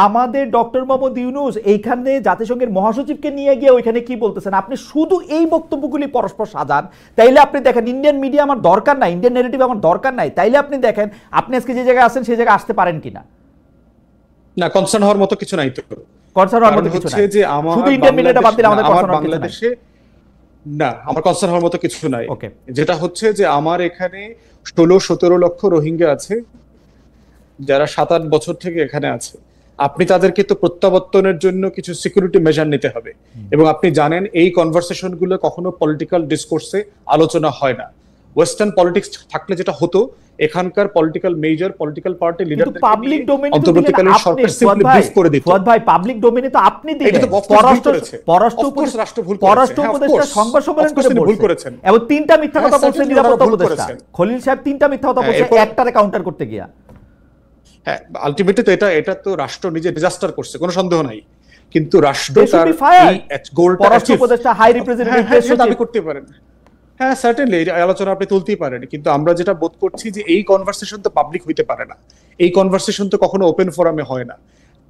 আমাদের ডক্টর মোহাম্মদ ইউনূস এইখানে জাতিসংঘের মহাসচিবকে নিয়ে গিয়ে ওইখানে কি বলতেছেন। আপনি শুধু এই বক্তব্যগুলি পরস্পর সাজান, তাইলে আপনি দেখেন ইন্ডিয়ান মিডিয়া আমার দরকার নাই, ইন্ডিয়ান ন্যারেটিভ আমার দরকার নাই, তাইলে আপনি দেখেন আপনি আজকে যে জায়গায় আছেন সেই জায়গায় আসতে পারেন কিনা। না, কনসার্ন হওয়ার মতো কিছু নাই তো, কনসার্ন হওয়ার মতো কিছু নাই, যে শুধু ইন্ডিয়ান মিডিয়াটা বাদ দিলে আমাদের কনসার্ন বাংলাদেশে না, আমার কনসার্ন হওয়ার মতো কিছু নাই। যেটা হচ্ছে যে আমার এখানে 16-17 লক্ষ রোহিঙ্গা আছে যারা 7-8 বছর থেকে এখানে আছে। আপনি তাদেরকে তো প্রত্যাবর্তনের জন্য কিছু সিকিউরিটি মেজার নিতে হবে, এবং আপনি জানেন এই কনভারসেশন গুলো কখনো পলিটিক্যাল ডিসকোর্সে আলোচনা হয় না। ওয়েস্টার্ন পলিটিক্স থাকলে যেটা হতো, এখানকার পলিটিক্যাল মেজর পলিটিক্যাল পার্টি লিডারদের পাবলিক ডোমেইনে অন্তর্বর্তীকালীন সরকার সিম্পলি ব্রিফ করে দিত। ফুয়াদ ভাই, পাবলিক ডোমেইনে তো আপনি দিলেন, পররাষ্ট্র উপদেষ্টা সংবাদ সম্মেলন করে ভুল করেছেন, এবং 3টা মিথ্যা কথা বলছেন নিরাপত্তা উপদেষ্টা খলিল সাহেব, 3টা মিথ্যা কথা বলছেন একটারে কাউন্টার করতে গিয়া। হ্যাঁ, আলটিমেটলি তো এটা তো রাষ্ট্র নিজে ডিজাস্টার করছে, কোনো সন্দেহ নাই, কিন্তু রাষ্ট্র তার এই গোলটা পররাষ্ট্র উপদেষ্টা হাই রিপ্রেজেন্টেটিভ দাবি করতে পারেন। হ্যাঁ, সার্টেনলি এই আলোচনা আপনি তুলতেই পারেন, কিন্তু আমরা যেটা বোধ করছি যে এই কনভারসেশন তো পাবলিক হইতে পারে না, এই কনভারসেশন তো কখনো ওপেন ফোরামে হয় না।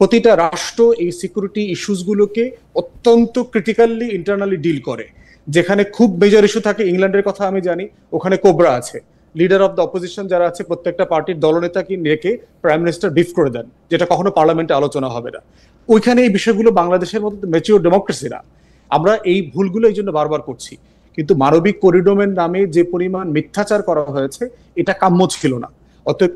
প্রতিটা রাষ্ট্র এই সিকিউরিটি ইস্যুস গুলোকে অত্যন্ত ক্রিটিক্যালি ইন্টারনালি ডিল করে। যেখানে খুব মেজর ইস্যু থাকে, ইংল্যান্ডের কথা আমি জানি, ওখানে কোবরা আছে, লিডার অফ দ্য অপোজিশন যারা আছে প্রত্যেকটা পার্টির দলনেতাকে রেখে প্রাইম মিনিস্টার ব্রিফ করে দেন, যেটা কখনো পার্লামেন্টে আলোচনা হবে না। ওইখানে এই বিষয়গুলো বাংলাদেশের মতো ম্যাচিওর ডেমোক্রেসি না। আমরা এই ভুলগুলো এই জন্য বারবার করছি, কিন্তু মানবিক করিডোরের নামে যে পরিমাণ মিথ্যাচার করা হয়েছে এটা কাম্য ছিল না। অতএব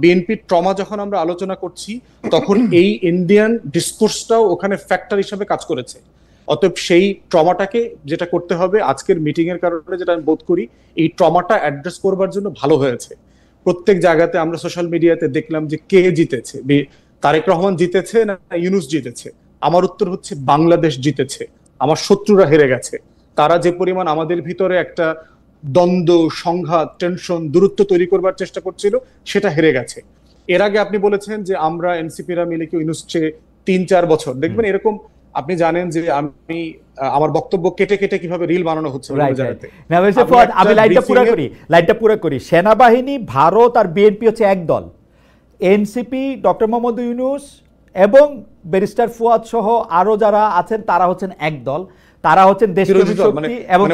বিএনপি ট্রমা যখন আমরা আলোচনা করছি, তখন এই ইন্ডিয়ান ডিসকোর্সটাও ওখানে ফ্যাক্টর হিসেবে কাজ করেছে। অতএব সেই ট্রমাটাকে যেটা করতে হবে, আজকের মিটিং এর কারণে যেটা আমি বোধ করি, এই ট্রমাটা অ্যাড্রেস করবার জন্য ভালো হয়েছে। প্রত্যেক জায়গাতে আমরা সোশ্যাল মিডিয়াতে দেখলাম যে কে জিতেছে, তারেক রহমান জিতেছে না ইউনূস জিতেছে। আমার উত্তর হচ্ছে বাংলাদেশ জিতেছে, আমার শত্রুরা হেরে গেছে। তারা যে পরিমাণ আমাদের ভিতরে একটা দ্বন্দ্ব, সংঘাত, টেনশন, দূরত্ব তৈরি করবার চেষ্টা করছিল, সেটা হেরে গেছে। এর আগে আপনি বলেছেন যে আমরা এনসিপিরা মিলে কি ইউনূস চেয়ে 3-4 বছর দেখবেন এরকম। আপনি জানেন যে আমি আমার বক্তব্য কেটে কেটে কিভাবে রিল বানানো হচ্ছে। আমি লাইনটা পুরো করি। সেনাবাহিনী, ভারত আর বিএনপি হচ্ছে এক দল, এনসিপি, ডক্টর মোহাম্মদ ইউনূস এবং ব্যারিস্টার ফুয়াদ সহ আরো যারা আছেন তারা হচ্ছেন এক দল, তারা হচ্ছেন দেশপ্রেমী শক্তি, এবং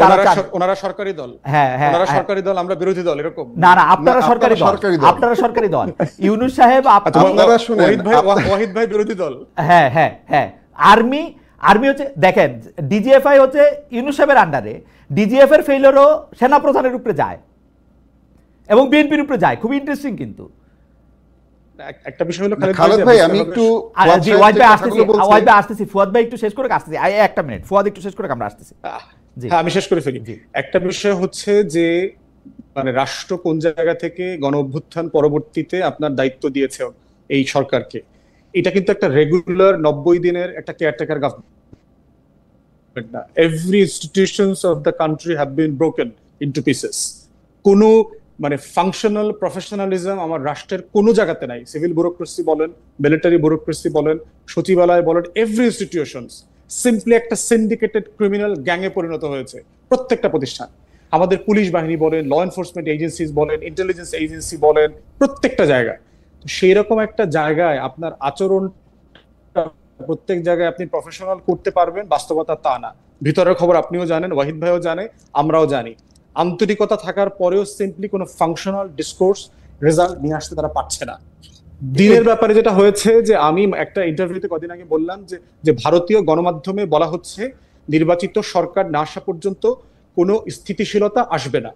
ওনারা সরকারি দল। হ্যাঁ হ্যাঁ, ওনারা সরকারি দল, আমরা বিরোধী দল, এরকম না না, আপনারা সরকারি দল, আপনারা সরকারি দল। ইউনূস সাহেব, ওয়াহিদ ভাই বিরোধী দল। হ্যাঁ হ্যাঁ হ্যাঁ, আর্মি হচ্ছে, দেখেন ডিজিএফআই হচ্ছে ইউনূস সাহেবের আন্ডারে, ডিজিএফ এর ফেইলরও সেনাপ্রধানের উপরে যায় এবং বিএনপির উপরে যায়। খুব ইন্টারেস্টিং কিন্তু। একটা বিষয় হলো খালিদ খালেদ ভাই আমি একটু ফুয়াদ জি সাহেব ওয়াহিদ যে ভাই কথাগুলো আসতেছি, বলছেন, ওয়াহিদ ভাই আসতেছি, ফুয়াদ ভাই একটু শেষ করে আসতেছি, একটা মিনিট, ফুয়াদ একটু শেষ করে আমরা আসতেছি। জি হ্যাঁ আমি শেষ করে ফেলি। জি একটা বিষয় হচ্ছে যে মানে রাষ্ট্র কোন জায়গা থেকে গণ অভ্যুত্থান পরবর্তীতে আপনার দায়িত্ব দিয়েছে এই সরকারকে, এটা কিন্তু একটা রেগুলার 90 দিনের একটা কেয়ারটেকার গভর্নমেন্ট না। Every institutions of the country have been broken into pieces. কোনো মানে ফাংশনাল প্রফেশনালিজম আমার রাষ্ট্রের কোনো জায়গাতে নাই। সিভিল ব্যুরোক্রেসি বলেন, মিলিটারি ব্যুরোক্রেসি বলেন, সচিবালয় বলেন, এভরি ইনস্টিটিউশনস সিম্পলি একটা সিন্ডিকেটেড ক্রিমিনাল গ্যাংয়ে পরিণত হয়েছে প্রত্যেকটা প্রতিষ্ঠান। আমাদের পুলিশ বাহিনী বলেন, ল এনফোর্সমেন্ট এজেন্সিজ বলেন, ইন্টেলিজেন্স এজেন্সি বলেন, প্রত্যেকটা জায়গায়। তো সেই রকম একটা জায়গায় আপনার আচরণ প্রত্যেক জায়গায় আপনি প্রফেশনাল করতে পারবেন, বাস্তবতা তা না। ভিতরের খবর আপনিও জানেন, ওয়াহিদ ভাইও জানে, আমরাও জানি। আন্তরিকতা থাকার পরেও সিম্পলি কোনো ফাংশনাল ডিসকোর্স রেজাল্ট নিয়ে আসতে তারা পারছে না। দিনের ব্যাপারে যেটা হয়েছে যে আমি একটা ইন্টারভিউতে কদিন আগে বললাম যে ভারতীয় গণমাধ্যমে বলা হচ্ছে নির্বাচিত সরকার না আসা পর্যন্ত কোনো স্থিতিশীলতা আসবে না।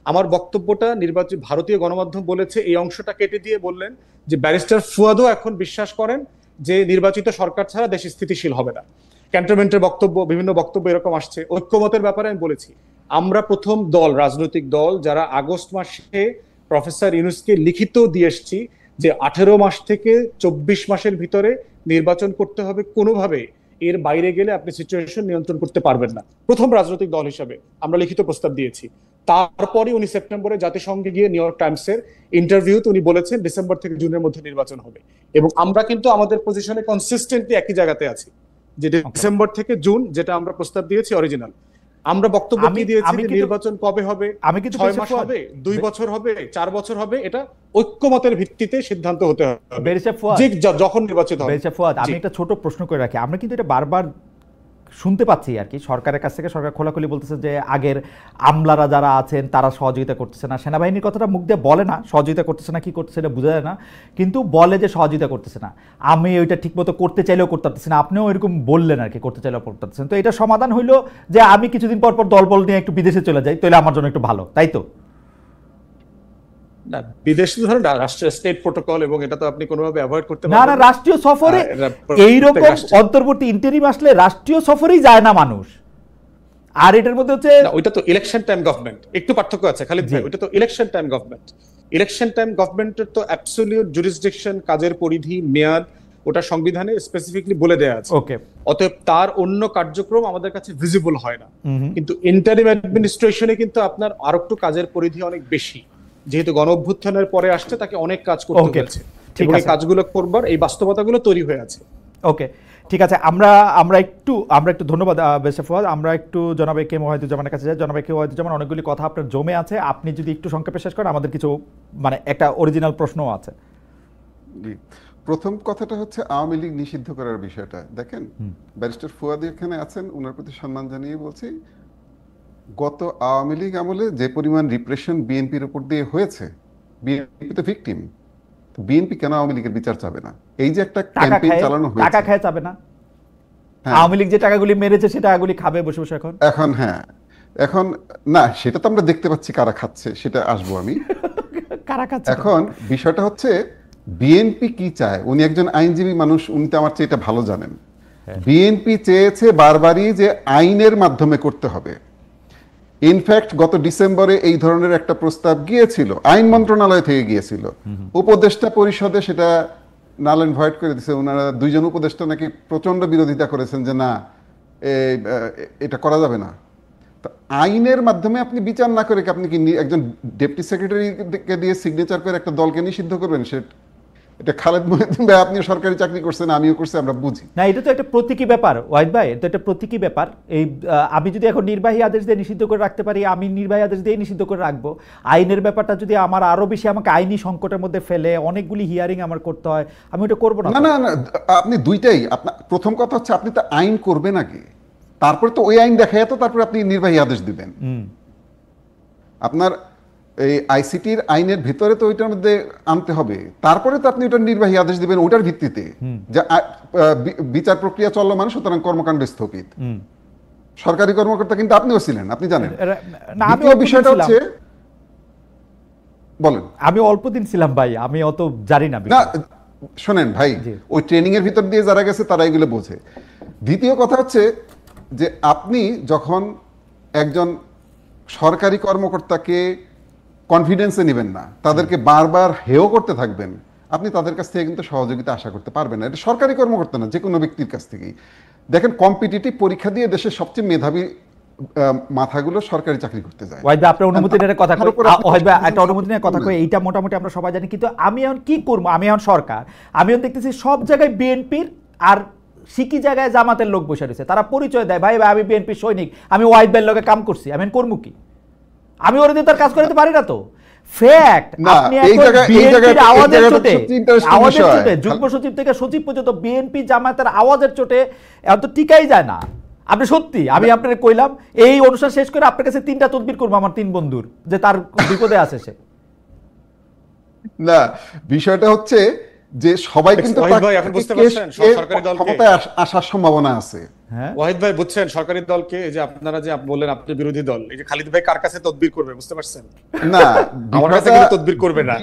আমার বক্তব্যটা ভারতীয় গণমাধ্যম বলেছে, এই অংশটা কেটে দিয়ে বললেন যে ব্যারিস্টার ফুয়াদও এখন বিশ্বাস করেন যে নির্বাচিত সরকার ছাড়া দেশ স্থিতিশীল হবে না। ক্যান্টনমেন্টের বক্তব্য, বিভিন্ন বক্তব্য এরকম আসছে। ঐক্যমতের ব্যাপারে আমি বলেছি আমরা প্রথম দল, রাজনৈতিক দল যারা আগস্ট মাসে প্রফেসর ইউনূসকে লিখিত দিয়ে এসেছি যে 18 মাস থেকে 24 মাসের ভিতরে নির্বাচন করতে হবে, কোনোভাবে এর বাইরে গেলে আপনি সিচুয়েশন নিয়ন্ত্রণ করতে পারবেন না। প্রথম রাজনৈতিক দল হিসাবে আমরা লিখিত প্রস্তাব দিয়েছি। তারপরে উনি সেপ্টেম্বরে জাতিসংঘে গিয়ে নিউ ইয়র্ক টাইমসের ইন্টারভিউতে উনি বলেছেন ডিসেম্বর থেকে জুনের মধ্যে নির্বাচন হবে। এবং আমরা কিন্তু আমাদের পজিশনে কনসিস্টেন্টলি একই জায়গাতে আছি যে ডিসেম্বর থেকে জুন যেটা আমরা প্রস্তাব দিয়েছি অরিজিনাল। আমরা বক্তব্য কি দিয়েছি যে নির্বাচন কবে হবে, আমি কিন্তু 6 মাস হবে, 2 বছর হবে, 4 বছর হবে, এটা ঐক্যমতের ভিত্তিতে সিদ্ধান্ত হতে হবে যখন নির্বাচিত হবে। আমি একটা ছোট প্রশ্ন করে রাখি, আমরা কিন্তু এটা বারবার শুনতে পাচ্ছি আর কি সরকারের কাছ থেকে, সরকার খোলাখুলি বলতেছে যে আগের আমলারা যারা আছেন তারা সহযোগিতা করতেছে না। সেনাবাহিনীর কথাটা মুখ দিয়ে বলে না, সহযোগিতা করতেছে না কি করতেছে এটা বোঝা যায় না, কিন্তু বলে যে সহযোগিতা করতেছে না। আমি ওইটা ঠিকমতো করতে চাইলেও করতে পারতেছি না, আপনিও এরকম বললেন আর কি, করতে চাইলেও করতে পারতেছেন। তো এটা সমাধান হইলো যে আমি কিছুদিন পর পর দলবল নিয়ে একটু বিদেশে চলে যাই, তাহলে আমার জন্য একটু ভালো, তাই তো? না, বিদেশে ধরেন রাষ্ট্রের স্টেট প্রটোকল, এবং এটা তো আপনি কোনোভাবে অ্যাভয়েড করতে পারবেন না। না, রাষ্ট্রীয় সফরে এইরকম অন্তর্বর্তী ইন্টারিম আসলে রাষ্ট্রীয় সফরেই যায় না মানুষ। আর এটার মধ্যে হচ্ছে ওইটা তো ইলেকশন টাইম গভর্নমেন্ট, একটু পার্থক্য আছে খালিদ ভাই, ওইটা তো election time government. Election time গভর্নমেন্টের তো অ্যাবসলিউট জুরিসডিকশন, কাজের পরিধি, মেয়াদ ওটা সংবিধানে স্পেসিফিকলি বলে দেয়া আছে। ওকে, অতএব তার অন্য কার্যক্রম আমাদের কাছে ভিজিবল হয় না। কিন্তু ইন্টারিম অ্যাডমিনিস্ট্রেশনে কিন্তু আপনার আর একটু কাজের পরিধি অনেক বেশি, যেহেতু গণ অভ্যুত্থানের পরে আসছে তাকে অনেক কাজ করতে হয়েছে, এবং এই কাজগুলো করবার এই বাস্তবতাগুলো তৈরি হয়ে আছে। ওকে, ঠিক আছে। আমরা একটু ধন্যবাদ বেশে ফুয়াদ। আমরা একটু জনাব কে ওয়াহিদুজ্জামানের কাছে যাই। জনাব কে ওয়াহিদুজ্জামান, অনেকগুলি কথা আপনার জমে আছে, আপনি যদি একটু সংক্ষেপে শেষ করেন, আমাদের কিছু মানে একটা অরিজিনাল প্রশ্নও আছে। প্রথম কথাটা হচ্ছে আওয়ামী লীগ নিষিদ্ধ করার বিষয়টা দেখেন, ব্যারিস্টার ফুয়াদ এখানে আছেন, ওনার প্রতি সম্মান জানিয়ে বলছি, গত আওয়ামী লীগ আমলে যে পরিমাণ রিপ্রেশন বিএনপির উপর দিয়ে হয়েছে, বিএনপি তো ভিকটিম, বিএনপি কেন আওয়ামী লীগের বিচার চাবে না? এই যে একটা ক্যাম্পেইন চালানো হয়েছে, টাকা খায় চাবে না? আওয়ামী লীগ যে টাকাগুলি মেরেছে সে টাকাগুলি খাবে বসে বসে এখন হ্যাঁ, এখন না, সেটা তো আমরা দেখতে পাচ্ছি কারা খাচ্ছে, সেটা আসবো আমি। কারা খাচ্ছে এখন বিষয়টা হচ্ছে বিএনপি কি চায়। উনি একজন আইনজীবী মানুষ, উনি তো আমার চেয়ে এটা ভালো জানেন। বিএনপি চেয়েছে বারবারই যে আইনের মাধ্যমে করতে হবে। ইনফ্যাক্ট গত ডিসেম্বরে এই ধরনের একটা প্রস্তাব গিয়েছিল, আইন মন্ত্রণালয় থেকে গিয়েছিল, উপদেষ্টা পরিষদে সেটা নাল এন্ড ভয়েড করে দিয়েছে। ওনারা দুইজন উপদেষ্টা নাকি প্রচন্ড বিরোধিতা করেছেন যে না, এটা করা যাবে না। আইনের মাধ্যমে আপনি বিচার না করে আপনি কি একজন ডেপুটি সেক্রেটারিকে দিয়ে সিগনেচার করে একটা দলকে নিষিদ্ধ করবেন? এটা খালেদ মহিউদ্দিন ভাই, আপনিও সরকারি চাকরি করছেন, আমিও করছি, আমরা বুঝি না। এটা তো একটা প্রতীকী ব্যাপার ওয়াহিদ ভাই, এটা একটা প্রতীকী ব্যাপার। এই আমি যদি এখন নির্বাহী আদেশ দিয়ে নিষিদ্ধ করে রাখতে পারি, আমি নির্বাহী আদেশ দিয়ে নিষিদ্ধ করে রাখবো। আইনের ব্যাপারটা যদি আমার আরো বেশি আমাকে আইনি সংকটের মধ্যে ফেলে, অনেকগুলি হিয়ারিং আমার করতে হয়, আমি ওটা করবো না। না, আপনি দুইটাই। আপনার প্রথম কথা হচ্ছে আপনি তো আইন করবেন আগে, তারপরে তো ওই আইন দেখায় তো তারপরে আপনি নির্বাহী আদেশ দিবেন। আপনার এই আইসিটির আইনের ভিতরে তো ওইটার মধ্যে আনতে হবে, তারপরে তো আপনি ওটার নির্বাহী আদেশ দিবেন ওটার ভিত্তিতে যে বিচার প্রক্রিয়া চলমান, সুতরাং কর্মকাণ্ড স্থগিত। সরকারি কর্মকর্তা কিন্তু আপনিও ছিলেন, আপনি জানেন। দ্বিতীয় বিষয়টা হচ্ছে বলেন। আমি অল্প দিন ছিলাম ভাই, আমি অত জানি না। না শোনেন ভাই, ওই ট্রেনিং এর ভিতর দিয়ে যারা গেছে তারা এগুলো বোঝে। দ্বিতীয় কথা হচ্ছে যে আপনি যখন একজন সরকারি কর্মকর্তাকে কনফিডেন্সে নেবেন না, তাদেরকে বারবার হেয় করতে থাকবেন, আপনি তাদের কাছ থেকে কিন্তু সহযোগিতা আশা করতে পারবেন না। এটা সরকারি কর্মকর্তা না, যে কোনো ব্যক্তির কাছ থেকেই। দেখেন কম্পিটিটিভ পরীক্ষা দিয়ে দেশের সবচেয়ে মেধাবী মাথাগুলো সরকারি চাকরি করতে যায়। ওয়াহিদ ভাই আপনার অনুমতি নিয়ে কথা কই, ওয়াহিদ ভাই একটা অনুমতি নিয়ে কথা কই, এইটা মোটামুটি আমরা সবাই জানি, কিন্তু আমি এখন কি করব? আমি এখন সরকার, আমি এখন দেখতেছি সব জায়গায় বিএনপির আর সিকি জায়গায় জামাতের লোক বসে রয়েছে, তারা পরিচয় দেয় ভাই ভাই আমি বিএনপির সৈনিক, আমি ওয়াহিদ ভাইয়ের লগে কাম করছি, আমি করবো কি? আমি ওর দিয়ে তার কাজ করতে পারি না তো। ফ্যাক্ট, আপনি এখন বিএনপির আওয়াজের চোটে, আওয়াজের চোটে যুগ্ম সচিব থেকে সচিব পর্যন্ত বিএনপি জামাতের আওয়াজের চোটে এখন তো টিকাই যায় না। আপনি সত্যি, আমি আপনাকে কইলাম এই অনুষ্ঠান শেষ করে আপনার কাছে 3টা তদবির করবো আমার 3 বন্ধুর, যে তার বিপদে আছে সে। না বিষয়টা হচ্ছে যে সবাই কিন্তু ক্ষমতায় আসার সম্ভাবনা আছে। ওয়াহিদ ভাই বুঝছেন সরকারি দলকে, এই যে আপনারা যে বললেন আপনি বিরোধী দল, এই যে খালিদ ভাই কার কাছে তদবির করবে বুঝতে পারছেন? না আমার কাছে কিন্তু তদবির করবে না।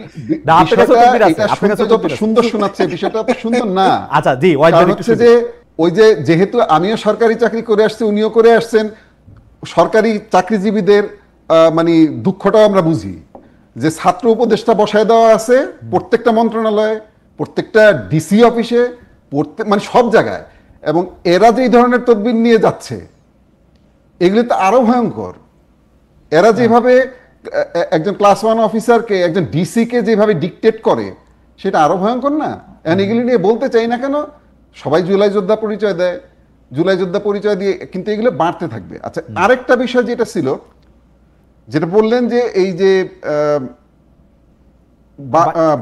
সুন্দর শোনাচ্ছে, বিষয়টা তো সুন্দর না। আচ্ছা জি, হচ্ছে যে ওই যে যেহেতু আমিও সরকারি চাকরি করে আসছি, উনিও করে আসছেন, সরকারি চাকরিজীবীদের মানে দুঃখটাও আমরা বুঝি যে ছাত্র উপদেষ্টা বসায় দেওয়া আছে প্রত্যেকটা মন্ত্রণালয়ে, প্রত্যেকটা ডিসি অফিসে, মানে সব জায়গায়, এবং এরা যে এই ধরনের তদবির নিয়ে যাচ্ছে এগুলো তো আরো ভয়ঙ্কর। এরা যেভাবে একজন ক্লাস 1 অফিসারকে, একজন ডিসি কে যেভাবে ডিকটেট করে, সেটা আরো ভয়ঙ্কর না? এগুলি নিয়ে বলতে চাই না কেন, সবাই জুলাই যোদ্ধা পরিচয় দেয়, জুলাই যোদ্ধা পরিচয় দিয়ে কিন্তু এগুলো বাড়তে থাকবে। আচ্ছা আরেকটা বিষয় যেটা ছিল, যেটা বললেন যে এই যে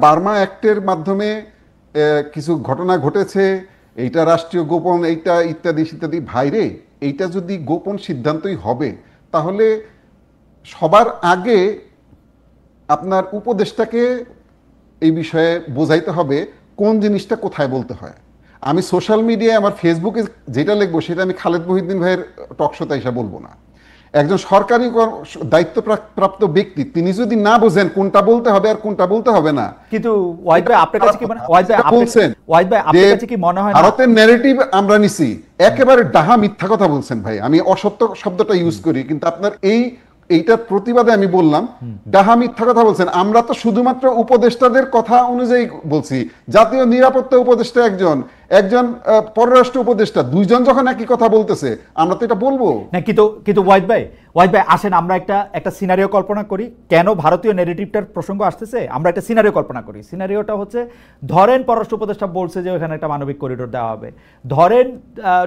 বার্মা অ্যাক্টের মাধ্যমে কিছু ঘটনা ঘটেছে, এইটা রাষ্ট্রীয় গোপন, এইটা ইত্যাদি ইত্যাদি। ভাইরে, এইটা যদি গোপন সিদ্ধান্তই হবে তাহলে সবার আগে আপনার উপদেষ্টাকে এই বিষয়ে বোঝাইতে হবে কোন জিনিসটা কোথায় বলতে হয়। আমি সোশ্যাল মিডিয়ায় আমার ফেসবুকে যেটা লিখবো সেটা আমি খালেদ মহিউদ্দিন ভাইয়ের টকশোতে এসে বলবো না। একজন সরকারি দায়িত্বপ্রাপ্ত ব্যক্তি তিনি যদি না বোঝেন কোনটা বলতে হবে আর কোনটা বলতে হবে না, কিন্তু ওয়াহিদ ভাই আপনার কাছে কি মনে হয়, ওয়াহিদ ভাই আপনার কাছে কি মনে হয় ভারতের ন্যারেটিভ আমরা নিছি, একেবারে ডাহা মিথ্যা কথা বলছেন ভাই। আমি অসত্য শব্দটা ইউজ করি, কিন্তু আপনার এইটার প্রতিবাদে আমি বললাম ডাহা মিথ্যা কথা বলছেন। আমরা তো শুধুমাত্র উপদেষ্টাদের কথা অনুযায়ী বলছি। জাতীয় নিরাপত্তা উপদেষ্টা একজন, একজন পররাষ্ট্র উপদেষ্টা, দুইজন যখন একই কথা বলতেছে আমরা তো এটা বলবো না। কিন্তু ওয়াহিদ ভাই আসেন আমরা একটা সিনারিও কল্পনা করি। কেন ভারতীয় ন্যারেটিভটার প্রসঙ্গ আসতেছে, আমরা একটা সিনারিও কল্পনা করি। সিনারিওটা হচ্ছে, ধরেন পররাষ্ট্র উপদেষ্টা বলছে যে ওখানে একটা মানবিক করিডোর দেওয়া হবে, ধরেন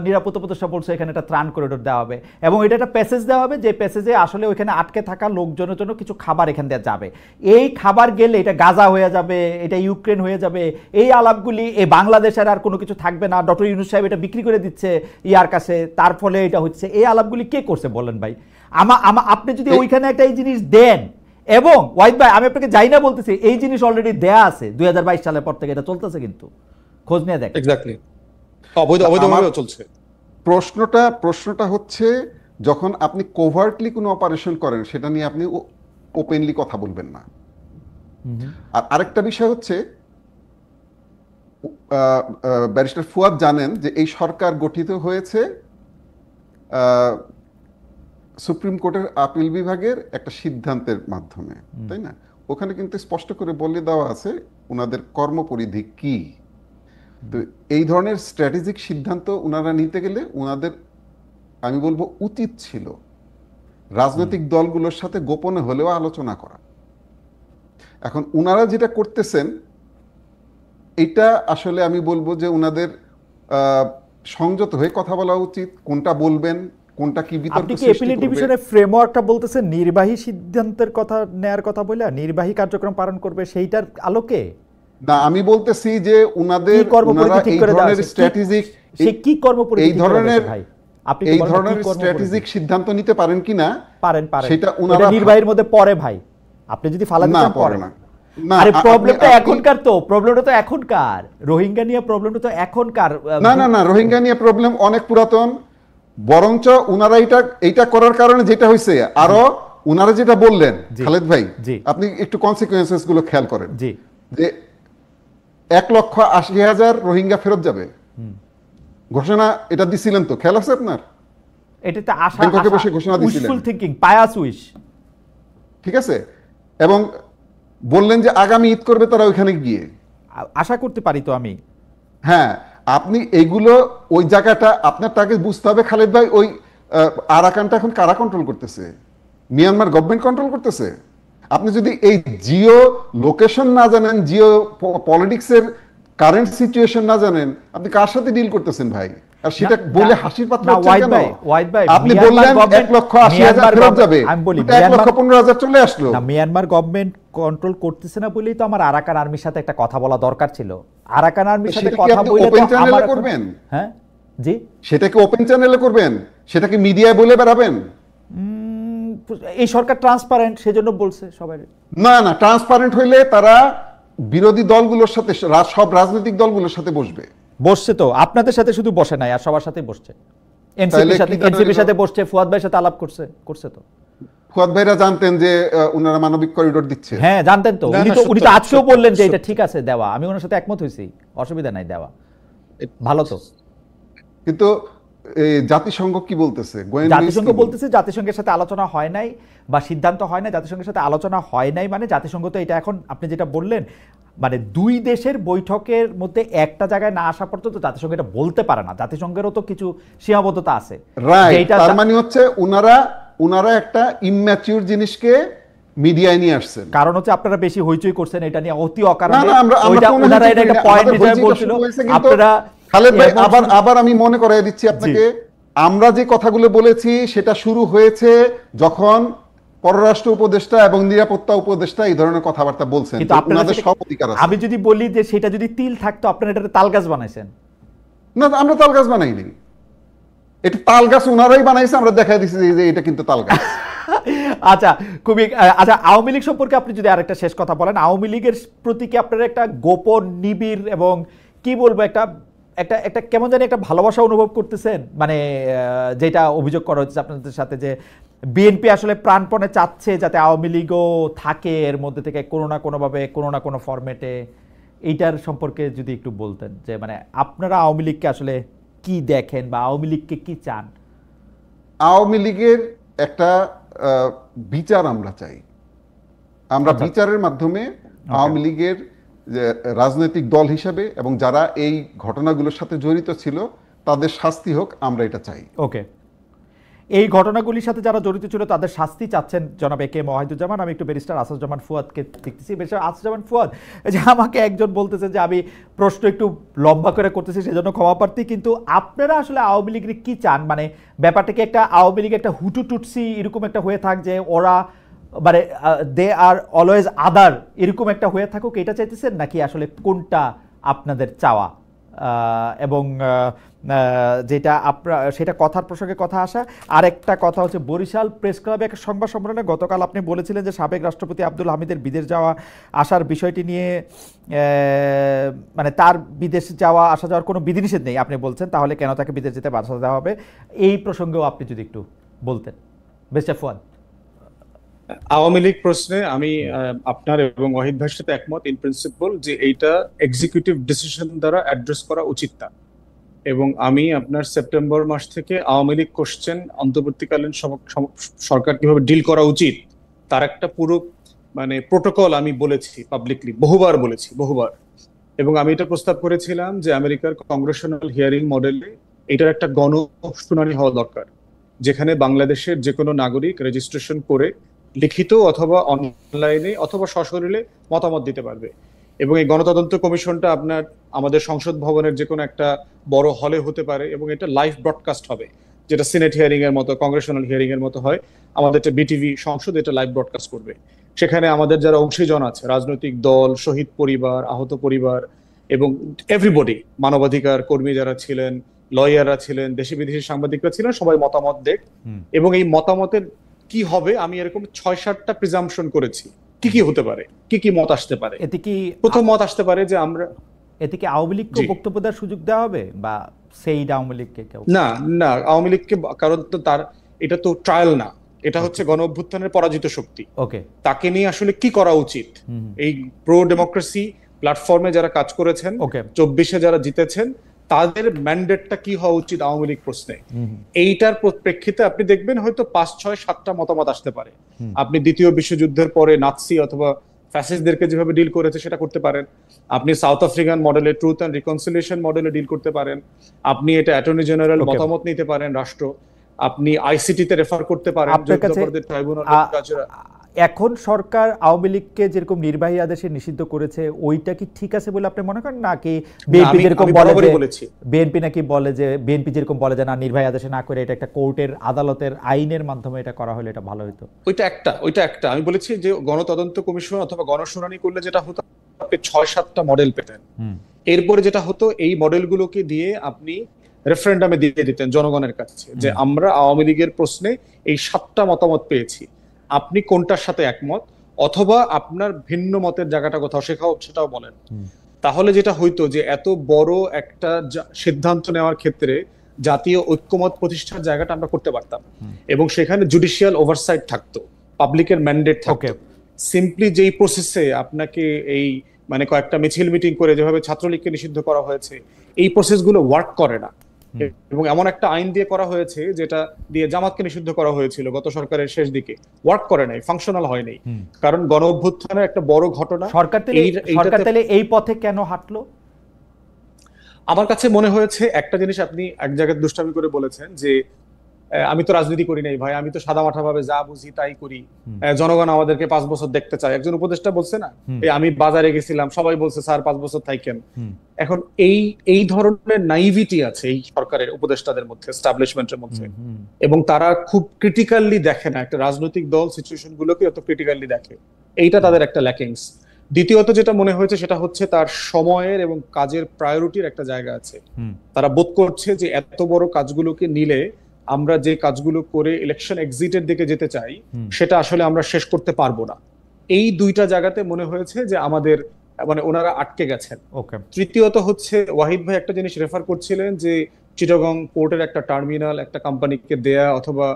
নিরাপত্তা উপদেষ্টা বলছে এখানে একটা ত্রাণ করিডোর দেওয়া হবে, এবং এটা একটা প্যাসেজ দেওয়া হবে, যে প্যাসেজে আসলে ওইখানে আটকে থাকা লোকজনের জন্য কিছু খাবার এখান দিয়ে যাবে। এই খাবার গেলে এটা গাজা হয়ে যাবে, এটা ইউক্রেন হয়ে যাবে, এই আলাপগুলি এই বাংলাদেশের আর কোনো কিছু থাকবে না, ডক্টর ইউনূস সাহেব এটা বিক্রি করে দিচ্ছে ইয়ার কাছে, তার ফলে এটা হচ্ছে। এই আলাপগুলি কে করছে বলেন ভাই? আপনি যদি ওইখানে একটা এই জিনিস দেন, এবং ওয়াহিদ ভাই আমি আপনাকে যাই না বলতেছি, এই জিনিস অলরেডি দেয়া আছে 2022 সালের পর থেকে, এটা চলতেছে, কিন্তু খোঁজ নিয়ে দেখ। এক্স্যাক্টলি, অবৈধভাবে চলছে। প্রশ্নটা হচ্ছে, যখন আপনি কোভার্টলি কোনো অপারেশন করেন সেটা নিয়ে আপনি ওপেনলি কথা বলবেন না। আর আরেকটা বিষয় হচ্ছে, ব্যারিস্টার ফুয়াদ জানেন যে এই সরকার গঠিত হয়েছে সুপ্রিম কোর্টের আপিল বিভাগের একটা সিদ্ধান্তের মাধ্যমে, তাই না? ওখানে কিন্তু স্পষ্ট করে বলে দেওয়া আছে ওনাদের কর্মপরিধি কি। তো এই ধরনের স্ট্র্যাটেজিক সিদ্ধান্ত ওনারা নিতে গেলে ওনাদের, আমি বলবো, উচিত ছিল রাজনৈতিক দলগুলোর সাথে গোপনে হলেও আলোচনা করা। এখন ওনারা যেটা করতেছেন এটা আসলে আমি বলবো যে ওনাদের সংযত হয়ে কথা বলা উচিত, কোনটা বলবেন, কোনটা কি বিতর্ক সৃষ্টি করবে। আপনি কি অ্যাপিলেট ডিভিশনের ফ্রেমওয়ার্কটা বলতেছেন, নির্বাহী সিদ্ধান্তের কথা নেয়ার কথা বলে নির্বাহী কার্যক্রম পালন করবে, সেইটার আলোকে? না, আমি বলতেছি যে ওনারা এই ধরনের স্ট্র্যাটেজিক, কি কর্মপরিধি, এই ধরনের স্ট্র্যাটেজিক সিদ্ধান্ত নিতে পারেন কিনা, পারেন সেটা ওনারা নির্বাহীর মধ্যে পড়ে ভাই। আপনি যদি ফালা দিতে পারেন না। আরে প্রবলেমটা এখনকার, তো প্রবলেমটা তো এখনকার, রোহিঙ্গা নিয়ে প্রবলেমটা তো এখনকার। না, রোহিঙ্গা নিয়ে প্রবলেম অনেক পুরাতন। বরঞ্চ ওনারা এইটা করার কারণে যেটা হয়েছে, আরো উনারা যেটা বললেন জি। খালেদ ভাই, জি। আপনি একটু কনসিকুয়েন্সেস গুলো খেয়াল করেন জি। যে 1,80,000 রোহিঙ্গা ফেরত যাবে ঘোষণা এটা দিছিলেন তো, খেয়াল আছে আপনার? এটাতে আশা ব্যাংককে বসে ঘোষণা দিছিলেন। Wishful thinking, pious wish. ঠিক আছে, এবং বললেন যে আগামী ঈদ করবে তারা ওইখানে গিয়ে। আশা করতে পারি তো আমি। হ্যাঁ, আপনি এইগুলো ওই জায়গাটা আপনার তাকে বুঝতে হবে খালেদ ভাই। ওই আরাকানটা এখন কারা কন্ট্রোল করতেছে? মিয়ানমার গভর্নমেন্ট কন্ট্রোল করতেছে। আপনি যদি এই জিও লোকেশন না জানেন, জিও পলিটিক্সের কারেন্ট সিচুয়েশন না জানেন, আপনি কার সাথে ডিল করতেছেন ভাই? আর সেটা বলে হাসির পাত্র হচ্ছেন কেন? আপনি বললেন 1,80,000 ফেরত যাবে, আমি বলি 1,15,000 চলে আসলো। না, মিয়ানমার গভর্নমেন্ট কন্ট্রোল করতেছে না বলেই তো আমার আরাকান আর্মির সাথে একটা কথা বলা দরকার ছিল। আরাকান আর্মির সাথে কথা বলে ওপেন তো চ্যানেলে আমার করবেন। হ্যাঁ জি, সেটাকে ওপেন চ্যানেলে করবেন, সেটাকে মিডিয়ায় বলে বেড়াবেন। এই সরকার ট্রান্সপারেন্ট, সেজন্য বলছে সবাই। না না, ট্রান্সপারেন্ট হইলে তারা বিরোধী দলগুলোর সাথে, সব রাজনৈতিক দলগুলোর সাথে বসবে। বসছে তো, আপনাদের সাথে শুধু বসে নাই, আর সবার সাথে বসছে। তাহলে এনসিপির সাথে বসছে, ফুয়াদ ভাইয়ের সাথে আলাপ করছে তো। ফুয়াদ ভাইরা জানতেন যে উনারা মানবিক করিডোর দিচ্ছে? হ্যাঁ জানতেন তো। না, উনি না, তো সত্য, আজকেও সত্য, বললেন যে সত্য। এটা ঠিক আছে দেওয়া। আমি ওনার সাথে একমত হয়েছি, অসুবিধা নাই দেওয়া, ভালো তো। কিন্তু এই জাতিসংঘ কি বলতেছে? জাতিসংঘ বলতেছে জাতিসংঘের সাথে আলোচনা হয় নাই বা সিদ্ধান্ত হয় নাই। জাতিসংঘের সাথে আলোচনা হয় নাই মানে জাতিসংঘ তো এটা এখন আপনি যেটা বললেন, মানে দুই দেশের বৈঠকের মধ্যে একটা জায়গায় না আসা পর্যন্ত জাতিসংঘ এটা বলতে পারে না। জাতিসংঘেরও তো কিছু সীমাবদ্ধতা আছে। রাইট, তার মানে হচ্ছে উনারা একটা ইম্যাচিউর জিনিসকে মিডিয়ায় নিয়ে আসছেন। কারণ হচ্ছে আপনারা বেশি হইচই করছেন এটা নিয়ে অতি অকারণে। না, আমরা ওনারা এটা একটা পয়েন্ট হিসেবে বলছিল। আপনারা খালেদ ভাই আবার আমি মনে করাই দিচ্ছি আপনাকে, আমরা যে কথাগুলো বলেছি সেটা শুরু হয়েছে যখন পররাষ্ট্র উপদেষ্টা এবং নিরাপত্তা উপদেষ্টা এই ধরনের কথাবার্তা বলছেন। কিন্তু আপনাদের সব অধিকার আছে। আমি যদি বলি যে সেটা যদি তিল থাকতো, আপনারা এটা তালগাছ বানাইছেন। না, আমরা তাল গাছ বানাইনি। এটা তাল গাছ ওনারাই বানাইছে, আমরা দেখাই দিচ্ছি যে এটা কিন্তু তাল গাছ। আচ্ছা, খুবই আচ্ছা। আওয়ামী লীগ সম্পর্কে আপনি যদি আরেকটা শেষ কথা বলেন, আওয়ামী লীগের প্রতি কি আপনার একটা গোপন নিবিড় এবং কি বলবো একটা একটা একটা কেমন জানি একটা ভালোবাসা অনুভব করতেছেন? মানে যেটা অভিযোগ করা হচ্ছে আপনাদের সাথে যে বিএনপি আসলে প্রাণপণে চাচ্ছে যাতে আওয়ামী লীগও থাকে এর মধ্যে থেকে কোনো না কোনোভাবে, কোনো না কোনো ফরম্যাটে। এইটার সম্পর্কে যদি একটু বলতেন যে মানে আপনারা আওয়ামী লীগকে আসলে কি দেখেন বা আওয়ামী লীগকে কি চান? আওয়ামী লীগের একটা বিচার আমরা চাই। আমরা বিচারের মাধ্যমে আওয়ামী লীগের রাজনৈতিক দল হিসেবে এবং যারা এই ঘটনাগুলোর সাথে জড়িত ছিল তাদের শাস্তি হোক, আমরা এটা চাই। ওকে, এই ঘটনাগুলির সাথে যারা জড়িত ছিল তাদের শাস্তি চাচ্ছেন জনাব এ কে এম ওয়াহিদুজ্জামান। আমি একটু ব্যারিস্টার আসাদুজ্জামান ফুয়াদকে দেখতেছি। ব্যারিস্টার আসাদুজ্জামান ফুয়াদ, যে আমাকে একজন বলতেছে যে আমি প্রশ্ন একটু লম্বা করে করতেছি সেজন্য ক্ষমা প্রার্থী, কিন্তু আপনারা আসলে আওয়ামী লীগের কি চান? মানে ব্যাপারটা কি একটা আওয়ামী লীগ একটা হুটু টুটসি এরকম একটা হয়ে থাক যে ওরা মানে দে আর অলওয়েজ আদার এরকম একটা হয়ে থাকুক, এটা চাইতেছেন নাকি আসলে কোনটা আপনাদের চাওয়া? এবং যেটা সেটা কথার প্রসঙ্গে কথা আসা। আরেকটা কথা হচ্ছে বরিশাল প্রেস ক্লাবে একটা সংবাদ সম্মেলনে গতকাল আপনি বলেছিলেন যে সাবেক রাষ্ট্রপতি আব্দুল হামিদের বিদেশ যাওয়া আসার বিষয়টি নিয়ে মানে তার বিদেশ যাওয়া আসা যাওয়ার কোনো বিধিনিষেধ নেই আপনি বলছেন, তাহলে কেন তাকে বিদেশ যেতে বাধা দেওয়া হবে? এই প্রসঙ্গেও আপনি যদি একটু বলতেন। বেস্ট ফুয়াদ। আওয়ামী লীগ প্রশ্নে আমি আপনার এবং ওয়াহিদ ভাইয়ের সাথে একমত ইন প্রিন্সিপল যে এইটা এক্সিকিউটিভ ডিসিশন দ্বারা অ্যাড্রেস করা উচিত না। এবং আমি আপনার সেপ্টেম্বর মাস থেকে আওয়ামী লীগ কোশ্চেন অন্তর্বর্তীকালীন সরকার কিভাবে ডিল করা উচিত তার একটা পুরো মানে প্রোটোকল আমি বলেছি পাবলিকলি, বহুবার বলেছি, বহুবার। এবং আমি এটা প্রস্তাব করেছিলাম যে আমেরিকার কংগ্রেশনাল হিয়ারিং মডেলে এটার একটা গণ শুনানি হওয়া দরকার, যেখানে বাংলাদেশের যে কোনো নাগরিক রেজিস্ট্রেশন করে লিখিত অথবা অনলাইনে অথবা সশরীরে মতামত দিতে পারবে। এবং এই গণতদন্ত কমিশনটা আপনার আমাদের সংসদ ভবনের যে কোনো একটা বড় হলে হতে পারে এবং এটা লাইভ ব্রডকাস্ট হবে, যেটা সিনেট হিয়ারিং এর মতো, কংগ্রেশনাল হিয়ারিং এর মতো হয়। আমাদের একটা বিটিভি সংসদ এটা লাইভ ব্রডকাস্ট করবে। সেখানে আমাদের যারা অংশীজন আছে, রাজনৈতিক দল, শহীদ পরিবার, আহত পরিবার এবং এভরিবডি, মানবাধিকার কর্মী যারা ছিলেন, লয়াররা ছিলেন, দেশি বিদেশি সাংবাদিকরা ছিলেন, সবাই মতামত দেখ। এবং এই মতামতের কি হবে আমি এরকম 6-7টা প্রিজাম্পশন করেছি কি কি হতে পারে, কি কি মত আসতে পারে। এতে কি প্রথম মত আসতে পারে যে আমরা এতে কি আওয়ামী লীগকে বক্তব্য দেওয়ার সুযোগ দেওয়া হবে বা সেই আওয়ামী লীগকে কেউ? না না, আওয়ামী লীগকে, কারণ তো তার এটা তো ট্রায়াল না, এটা হচ্ছে গণ অভ্যুত্থানের পরাজিত শক্তি। ওকে, তাকে নিয়ে আসলে কি করা উচিত, এই প্রো ডেমোক্রেসি প্ল্যাটফর্মে যারা কাজ করেছেন, 24-এ যারা জিতেছেন, তাদের ম্যান্ডেটটা কি হওয়া উচিত আওয়ামী লীগ প্রশ্নে, এইটার প্রেক্ষিতে আপনি দেখবেন হয়তো 5-6-7টা মতামত আসতে পারে। আপনি দ্বিতীয় বিশ্বযুদ্ধের পরে নাৎসি অথবা ফ্যাসিস্টদেরকে যেভাবে ডিল করেছে সেটা করতে পারেন, আপনি সাউথ আফ্রিকান মডেলে ট্রুথ অ্যান্ড রিকনসিলিয়েশন মডেলে ডিল করতে পারেন, আপনি এটা অ্যাটর্নি জেনারেল মতামত নিতে পারেন রাষ্ট্র, আপনি আইসিটিতে রেফার করতে পারেন যুদ্ধাপরাধের ট্রাইব্যুনাল। এখন সরকার আওয়ামী লীগকে যেরকম নির্বাহী আদেশে নিষিদ্ধ করেছে ওইটা কি ঠিক আছে বলে আপনি মনে করেন, নাকি বিএনপি যেরকম বলে যে বিএনপি যেরকম বলে যে না, নির্বাহী আদেশে না করে এটা একটা কোর্টের আদালতের আইনের মাধ্যমে এটা করা হলে এটা ভালো হতো? ওইটা একটা আমি বলেছি যে গণতদন্ত কমিশন অথবা গণশুনানি করলে যেটা হতো, আপনি 6-7টা মডেল পেতেন, এরপরে যেটা হতো এই মডেলগুলোকে দিয়ে আপনি রেফারেন্ডামে দিয়ে দিতেন জনগণের কাছে যে আমরা আওয়ামী লীগের প্রশ্নে এই 7টা মতামত পেয়েছি, আপনি কোনটার সাথে একমত, অথবা আপনার ভিন্ন মতের জায়গাটা কোথাও সেটাও বলেন। তাহলে যেটা হইতো যে এত বড় একটা সিদ্ধান্ত নেওয়ার ক্ষেত্রে জাতীয় ঐক্যমত প্রতিষ্ঠার জায়গাটা আমরা করতে পারতাম, এবং সেখানে জুডিশিয়াল ওভারসাইট থাকতো, পাবলিকের ম্যান্ডেট থাকতো। সিম্পলি যেই প্রসেসে আপনাকে এই মানে কয়েকটা মিছিল মিটিং করে যেভাবে ছাত্রলীগকে নিষিদ্ধ করা হয়েছে, এই প্রসেসগুলো ওয়ার্ক করে না। এবং এমন একটা আইন দিয়ে করা হয়েছে যেটা দিয়ে জামাতকে নিষিদ্ধ করা হয়েছিল গত সরকারের শেষ দিকে, ওয়ার্ক করে নাই, ফাংশনাল হয় নাই, কারণ গণ অভ্যুত্থানের একটা বড় ঘটনা। সরকার তাহলে এই পথে কেন হাঁটলো? আমার কাছে মনে হয়েছে একটা জিনিস আপনি এক জায়গায় দুষ্টামি করে বলেছেন যে আমি তো রাজনীতি করি নাই ভাই, আমি তো সাদামাঠা ভাবে যা বুঝি তাই করি, জনগণ আমাদেরকে 5 বছর দেখতে চায়। একজন উপদেষ্টা বলছে না, আমি বাজারে গেছিলাম, সবাই বলছে স্যার 5 বছর থাকেন। এখন এই ধরনের নাইভিটি আছে এই সরকারের উপদেষ্টাদের মধ্যে, এস্টাবলিশমেন্টের মধ্যে, এবং তারা খুব ক্রিটিক্যালি দেখে না একটা রাজনৈতিক দল সিচুয়েশন গুলোকে অত ক্রিটিক্যালি দেখে, এইটা তাদের একটা ল্যাকিংস। দ্বিতীয়ত যেটা মনে হয়েছে সেটা হচ্ছে তার সময়ের এবং কাজের প্রায়োরিটির একটা জায়গা আছে। তারা বোধ করছে যে এত বড় কাজগুলোকে নিলে আমরা যে কাজগুলো করে ইলেকশন এক্সিটের দিকে যেতে চাই সেটা আসলে আমরা শেষ করতে পারবো না। এই দুইটা জায়গাতে মনে হয়েছে যে আমাদের মানে ওনারা আটকে গেছেন। তৃতীয়ত হচ্ছে ওয়াহিদ ভাই একটা জিনিস রেফার করছিলেন যে চিটাগং পোর্টের একটা টার্মিনাল একটা কোম্পানিকে দেয়া অথবা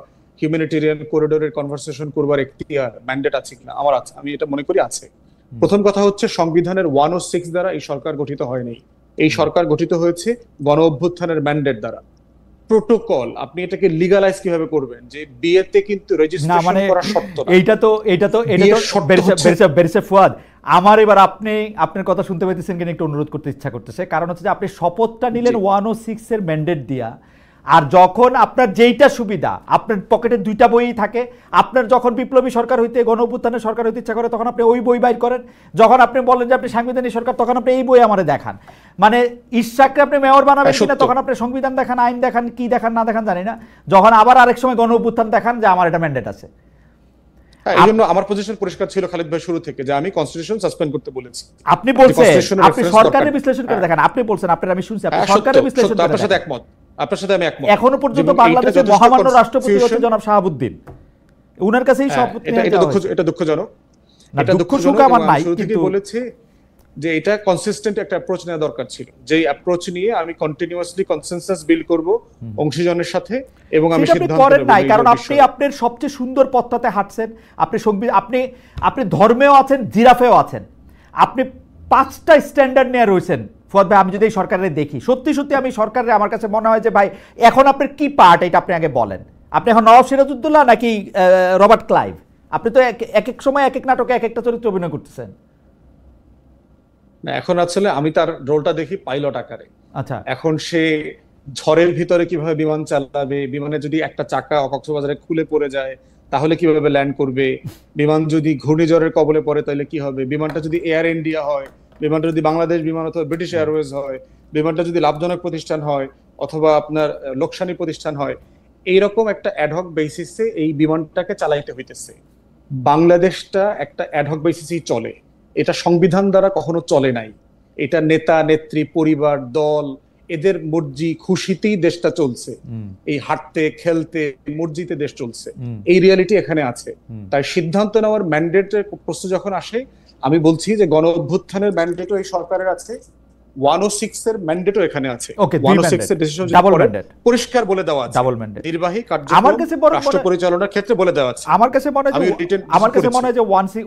হিউম্যানিটেরিয়ান করিডোরের কনভারসেশন করবার এখতিয়ার ম্যান্ডেট আছে কিনা। আমার আছে, আমি এটা মনে করি আছে। প্রথম কথা হচ্ছে সংবিধানের 106 দ্বারা এই সরকার গঠিত হয়নি, এই সরকার গঠিত হয়েছে গণ অভ্যুত্থানের ম্যান্ডেট দ্বারা। প্রোটোকল আপনি এটাকে লিগালাইজ কিভাবে করবেন যে বিয়েতে কিন্তু রেজিস্ট্রেশন করা শর্ত না। এইটা তো বেরিসা ফুয়াদ, আমার এবার আপনার কথা শুনতে পাইতেছেন কিনা একটু অনুরোধ করতে ইচ্ছা করতেছে, কারণ হচ্ছে যে আপনি শপথটা নিলেন 106 এর ম্যান্ডেট দিয়া, আর যখন আপনার যেইটা সুবিধা, আপনার পকেটে 2টা বই থাকে, আপনার যখন বিপ্লবী সরকার হইতে গণ অভ্যুত্থানের সরকার হইতে ইচ্ছা করে তখন আপনি ওই বই বাইর করেন, যখন আপনি বলেন যে আপনি সাংবিধানিক সরকার তখন আপনি এই বই আমারে দেখান। মানে ইশাককে আপনি মেয়র বানাবেন কিনা তখন আপনি সংবিধান দেখান, আইন দেখান, কি দেখান না দেখান জানি না, যখন আবার আরেক সময় গণ অভ্যুত্থান দেখান যে আমার এটা ম্যান্ডেট আছে। এই জন্য আমার পজিশন পরিষ্কার ছিল খালিদ ভাই শুরু থেকে যে আমি কনস্টিটিউশন সাসপেন্ড করতে বলেছি। আপনি বলছেন আপনি সরকারের বিশ্লেষণ করে দেখেন, আপনি বলছেন আপনার, আমি শুনছি আপনি সরকারের বিশ্লেষণ করে, আপনার সাথে একমত, আপনার সাথে আমি একমত। এখনো পর্যন্ত বাংলাদেশের মহামান্য রাষ্ট্রপতি হচ্ছে জনাব শাহাবুদ্দিন, ওনার কাছেই শপথ নেওয়া হয়েছে। এটা দুঃখজনক, এটা দুঃখজনক আমার নাই, কিন্তু বলেছি যে এটা কনসিস্টেন্ট একটা অ্যাপ্রোচ নেওয়া দরকার ছিল, যে অ্যাপ্রোচ নিয়ে আমি কন্টিনিউয়াসলি কনসেনসাস বিল্ড করব অংশীজনের সাথে, এবং আমি সিদ্ধান্ত করেন নাই, কারণ আপনি আপনার সবচেয়ে সুন্দর পথটাতে হাঁটছেন। আপনি ধর্মেও আছেন, জিরাফেও আছেন, আপনি 5টা স্ট্যান্ডার্ড নিয়ে রয়েছেন। ফুয়াদ ভাই, আমি যদি এই সরকারে দেখি, সত্যি সত্যি আমি সরকারে আমার কাছে মনে হয় যে ভাই এখন আপনার কি পার্ট এটা আপনি আগে বলেন। আপনি এখন নওয়াব সিরাজউদ্দৌলা নাকি রবার্ট ক্লাইভ? আপনি তো এক এক সময় এক এক নাটকে এক একটা চরিত্র অভিনয় করতেছেন। না, এখন আসলে আমি তার রোলটা দেখি পাইলট আকারে। আচ্ছা, এখন সে ঝড়ের ভিতরে কিভাবে বিমান চালাবে, বিমানে যদি একটা চাকা কক্সবাজারে খুলে পড়ে যায় তাহলে কিভাবে ল্যান্ড করবে, বিমান যদি ঘূর্ণিঝড়ের কবলে পড়ে তাহলে কি হবে, বিমানটা যদি এয়ার ইন্ডিয়া হয়, বিমানটা যদি বাংলাদেশ বিমান অথবা ব্রিটিশ এয়ারওয়েজ হয়, বিমানটা যদি লাভজনক প্রতিষ্ঠান হয় অথবা আপনার লোকসানি প্রতিষ্ঠান হয়, এইরকম একটা অ্যাডহক বেসিসে এই বিমানটাকে চালাইতে হইতেছে। বাংলাদেশটা একটা অ্যাডহক বেসিসেই চলে, এটা সংবিধান দ্বারা কখনো চলে নাই। এটা নেতা নেত্রী পরিবার দল এদের মর্জি খুশিতেই দেশটা চলছে, এই হাঁটতে খেলতে মর্জিতে দেশ চলছে, এই রিয়ালিটি এখানে আছে। তাই সিদ্ধান্ত নেওয়ার ম্যান্ডেটের প্রশ্ন যখন আসে, আমি বলছি যে গণ অভ্যুত্থানের ম্যান্ডেটও এই সরকারের আছে, 106 এর ম্যান্ডেটও এখানে আছে। ওকে, 106 এর ডিসিশন ডাবল ম্যান্ডেট, পরিষ্কার বলে দেওয়া আছে, ডাবল ম্যান্ডেট। নির্বাহী আমার কার্যক্রম কাছে বড় রাষ্ট্র পরিচালনার ক্ষেত্রে বলে দেওয়া আছে। আমার কাছে মনে হয় আমি যে written আমার কাছে করেছি। মনে হয় যে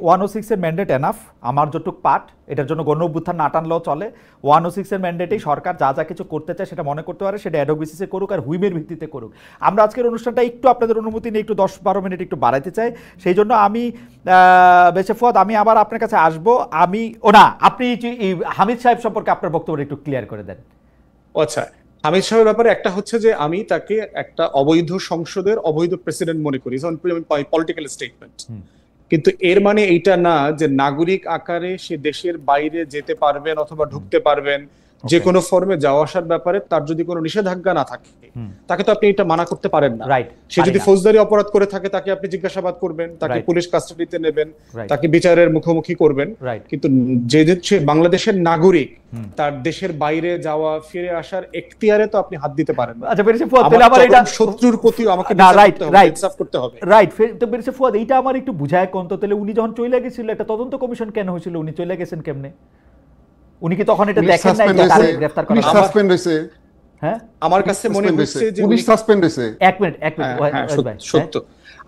106 এর ম্যান্ডেট এনাফ, আমার যতটুকু পাঠ, এটার জন্য গণ অভ্যুত্থান না টানলেও চলে। 106 এর ম্যান্ডেটেই সরকার যা যা কিছু করতে চায় সেটা মনে করতে পারে, সেটা অ্যাডহক বেসিসে করুক আর হুইমের ভিত্তিতে করুক। আমরা আজকের অনুষ্ঠানটা একটু আপনাদের অনুমতি নিয়ে একটু 10-12 মিনিট একটু বাড়াইতে চাই, সেই জন্য আমি বেশে ফুয়াদ, আমি আবার আপনার কাছে আসবো। আমি আপনি এই হামিদ সাহেব সম্পর্কে আপনার বক্তব্য একটু ক্লিয়ার করে দেন। আচ্ছা, হামিদ সাহেবের ব্যাপারে একটা হচ্ছে যে আমি তাকে একটা অবৈধ সংসদের অবৈধ প্রেসিডেন্ট মনে করি, পলিটিক্যাল স্টেটমেন্ট, কিন্তু এর মানে এইটা না যে নাগরিক আকারে সে দেশের বাইরে যেতে পারবেন অথবা ঢুকতে পারবেন, যে কোনো ফর্মে যাওয়া আসার ব্যাপারে তার যদি কোনো নিষেধাজ্ঞা না থাকে তাকে তো আপনি এটা মানা করতে পারেন না। সে যদি ফৌজদারি অপরাধ করে থাকে তাকে আপনি জিজ্ঞাসাবাদ করবেন, তাকে পুলিশ কাস্টাডিতে নেবেন, তাকে বিচারের মুখোমুখি করবেন, কিন্তু যে সে বাংলাদেশের নাগরিক তার দেশের বাইরে যাওয়া ফিরে আসার এখতিয়ারে তো আপনি হাত দিতে পারেন না। আচ্ছা বেরিসে ফুয়াদ, তাহলে আমার এটা শত্রুর প্রতি আমাকে ইনসাফ করতে হবে। রাইট, তো বেরিসে ফুয়াদ এইটা আমার একটু বুঝায় কোন তো, তাহলে উনি যখন চলে গেছিল একটা তদন্ত কমিশন কেন হয়েছিল, উনি চলে গেছেন কেমনে? উনি কি তখন এটা দেখেন নাই যে তাকে গ্রেফতার করা হবে? সাসপেন্ড হইছে। হ্যাঁ, আমার কাছে মনে হচ্ছে যে পুলিশ সাসপেন্ড হইছে। এক মিনিট সত্য,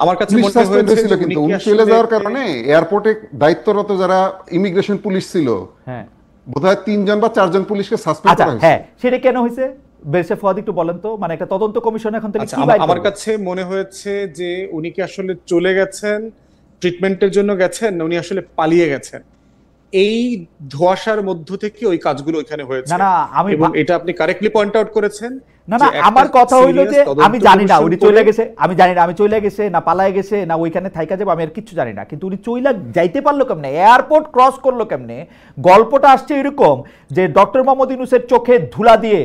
আমার কাছে মনে হয়েছিল, কিন্তু উনি চলে যাওয়ার কারণে এয়ারপোর্টে দায়িত্বরত যারা ইমিগ্রেশন পুলিশ ছিল, হ্যাঁ বোধহয় 3 জন বা 4 জন পুলিশকে সাসপেন্ড করা হয়েছে। হ্যাঁ, সেটা কেন হয়েছে বেরিসে ফুয়াদ একটু বলেন তো, মানে একটা তদন্ত কমিশন এখন থেকে কি বাইরে? আমার কাছে মনে হয়েছে যে উনি কি আসলে চলে গেছেন ট্রিটমেন্টের জন্য গেছেন, না উনি আসলে পালিয়ে গেছেন, এই ধোঁয়াশার মধ্য থেকে ওই কাজগুলো ওইখানে হয়েছে। না আমি এটা আপনি কারেক্টলি পয়েন্ট আউট করেছেন। না আমার কথা হইলো যে আমি জানি না উনি চলে গেছে, আমি জানি না আমি চলে গেছে না পালায় গেছে না ওইখানে থাইকা যাবো, আমি আর কিচ্ছু জানি না, কিন্তু উনি চইলা যাইতে পারলো কেমনে, এয়ারপোর্ট ক্রস করলো কেমনে? গল্পটা আসছে এরকম যে ডক্টর মোহাম্মদ ইউনূসের চোখে ধুলা দিয়ে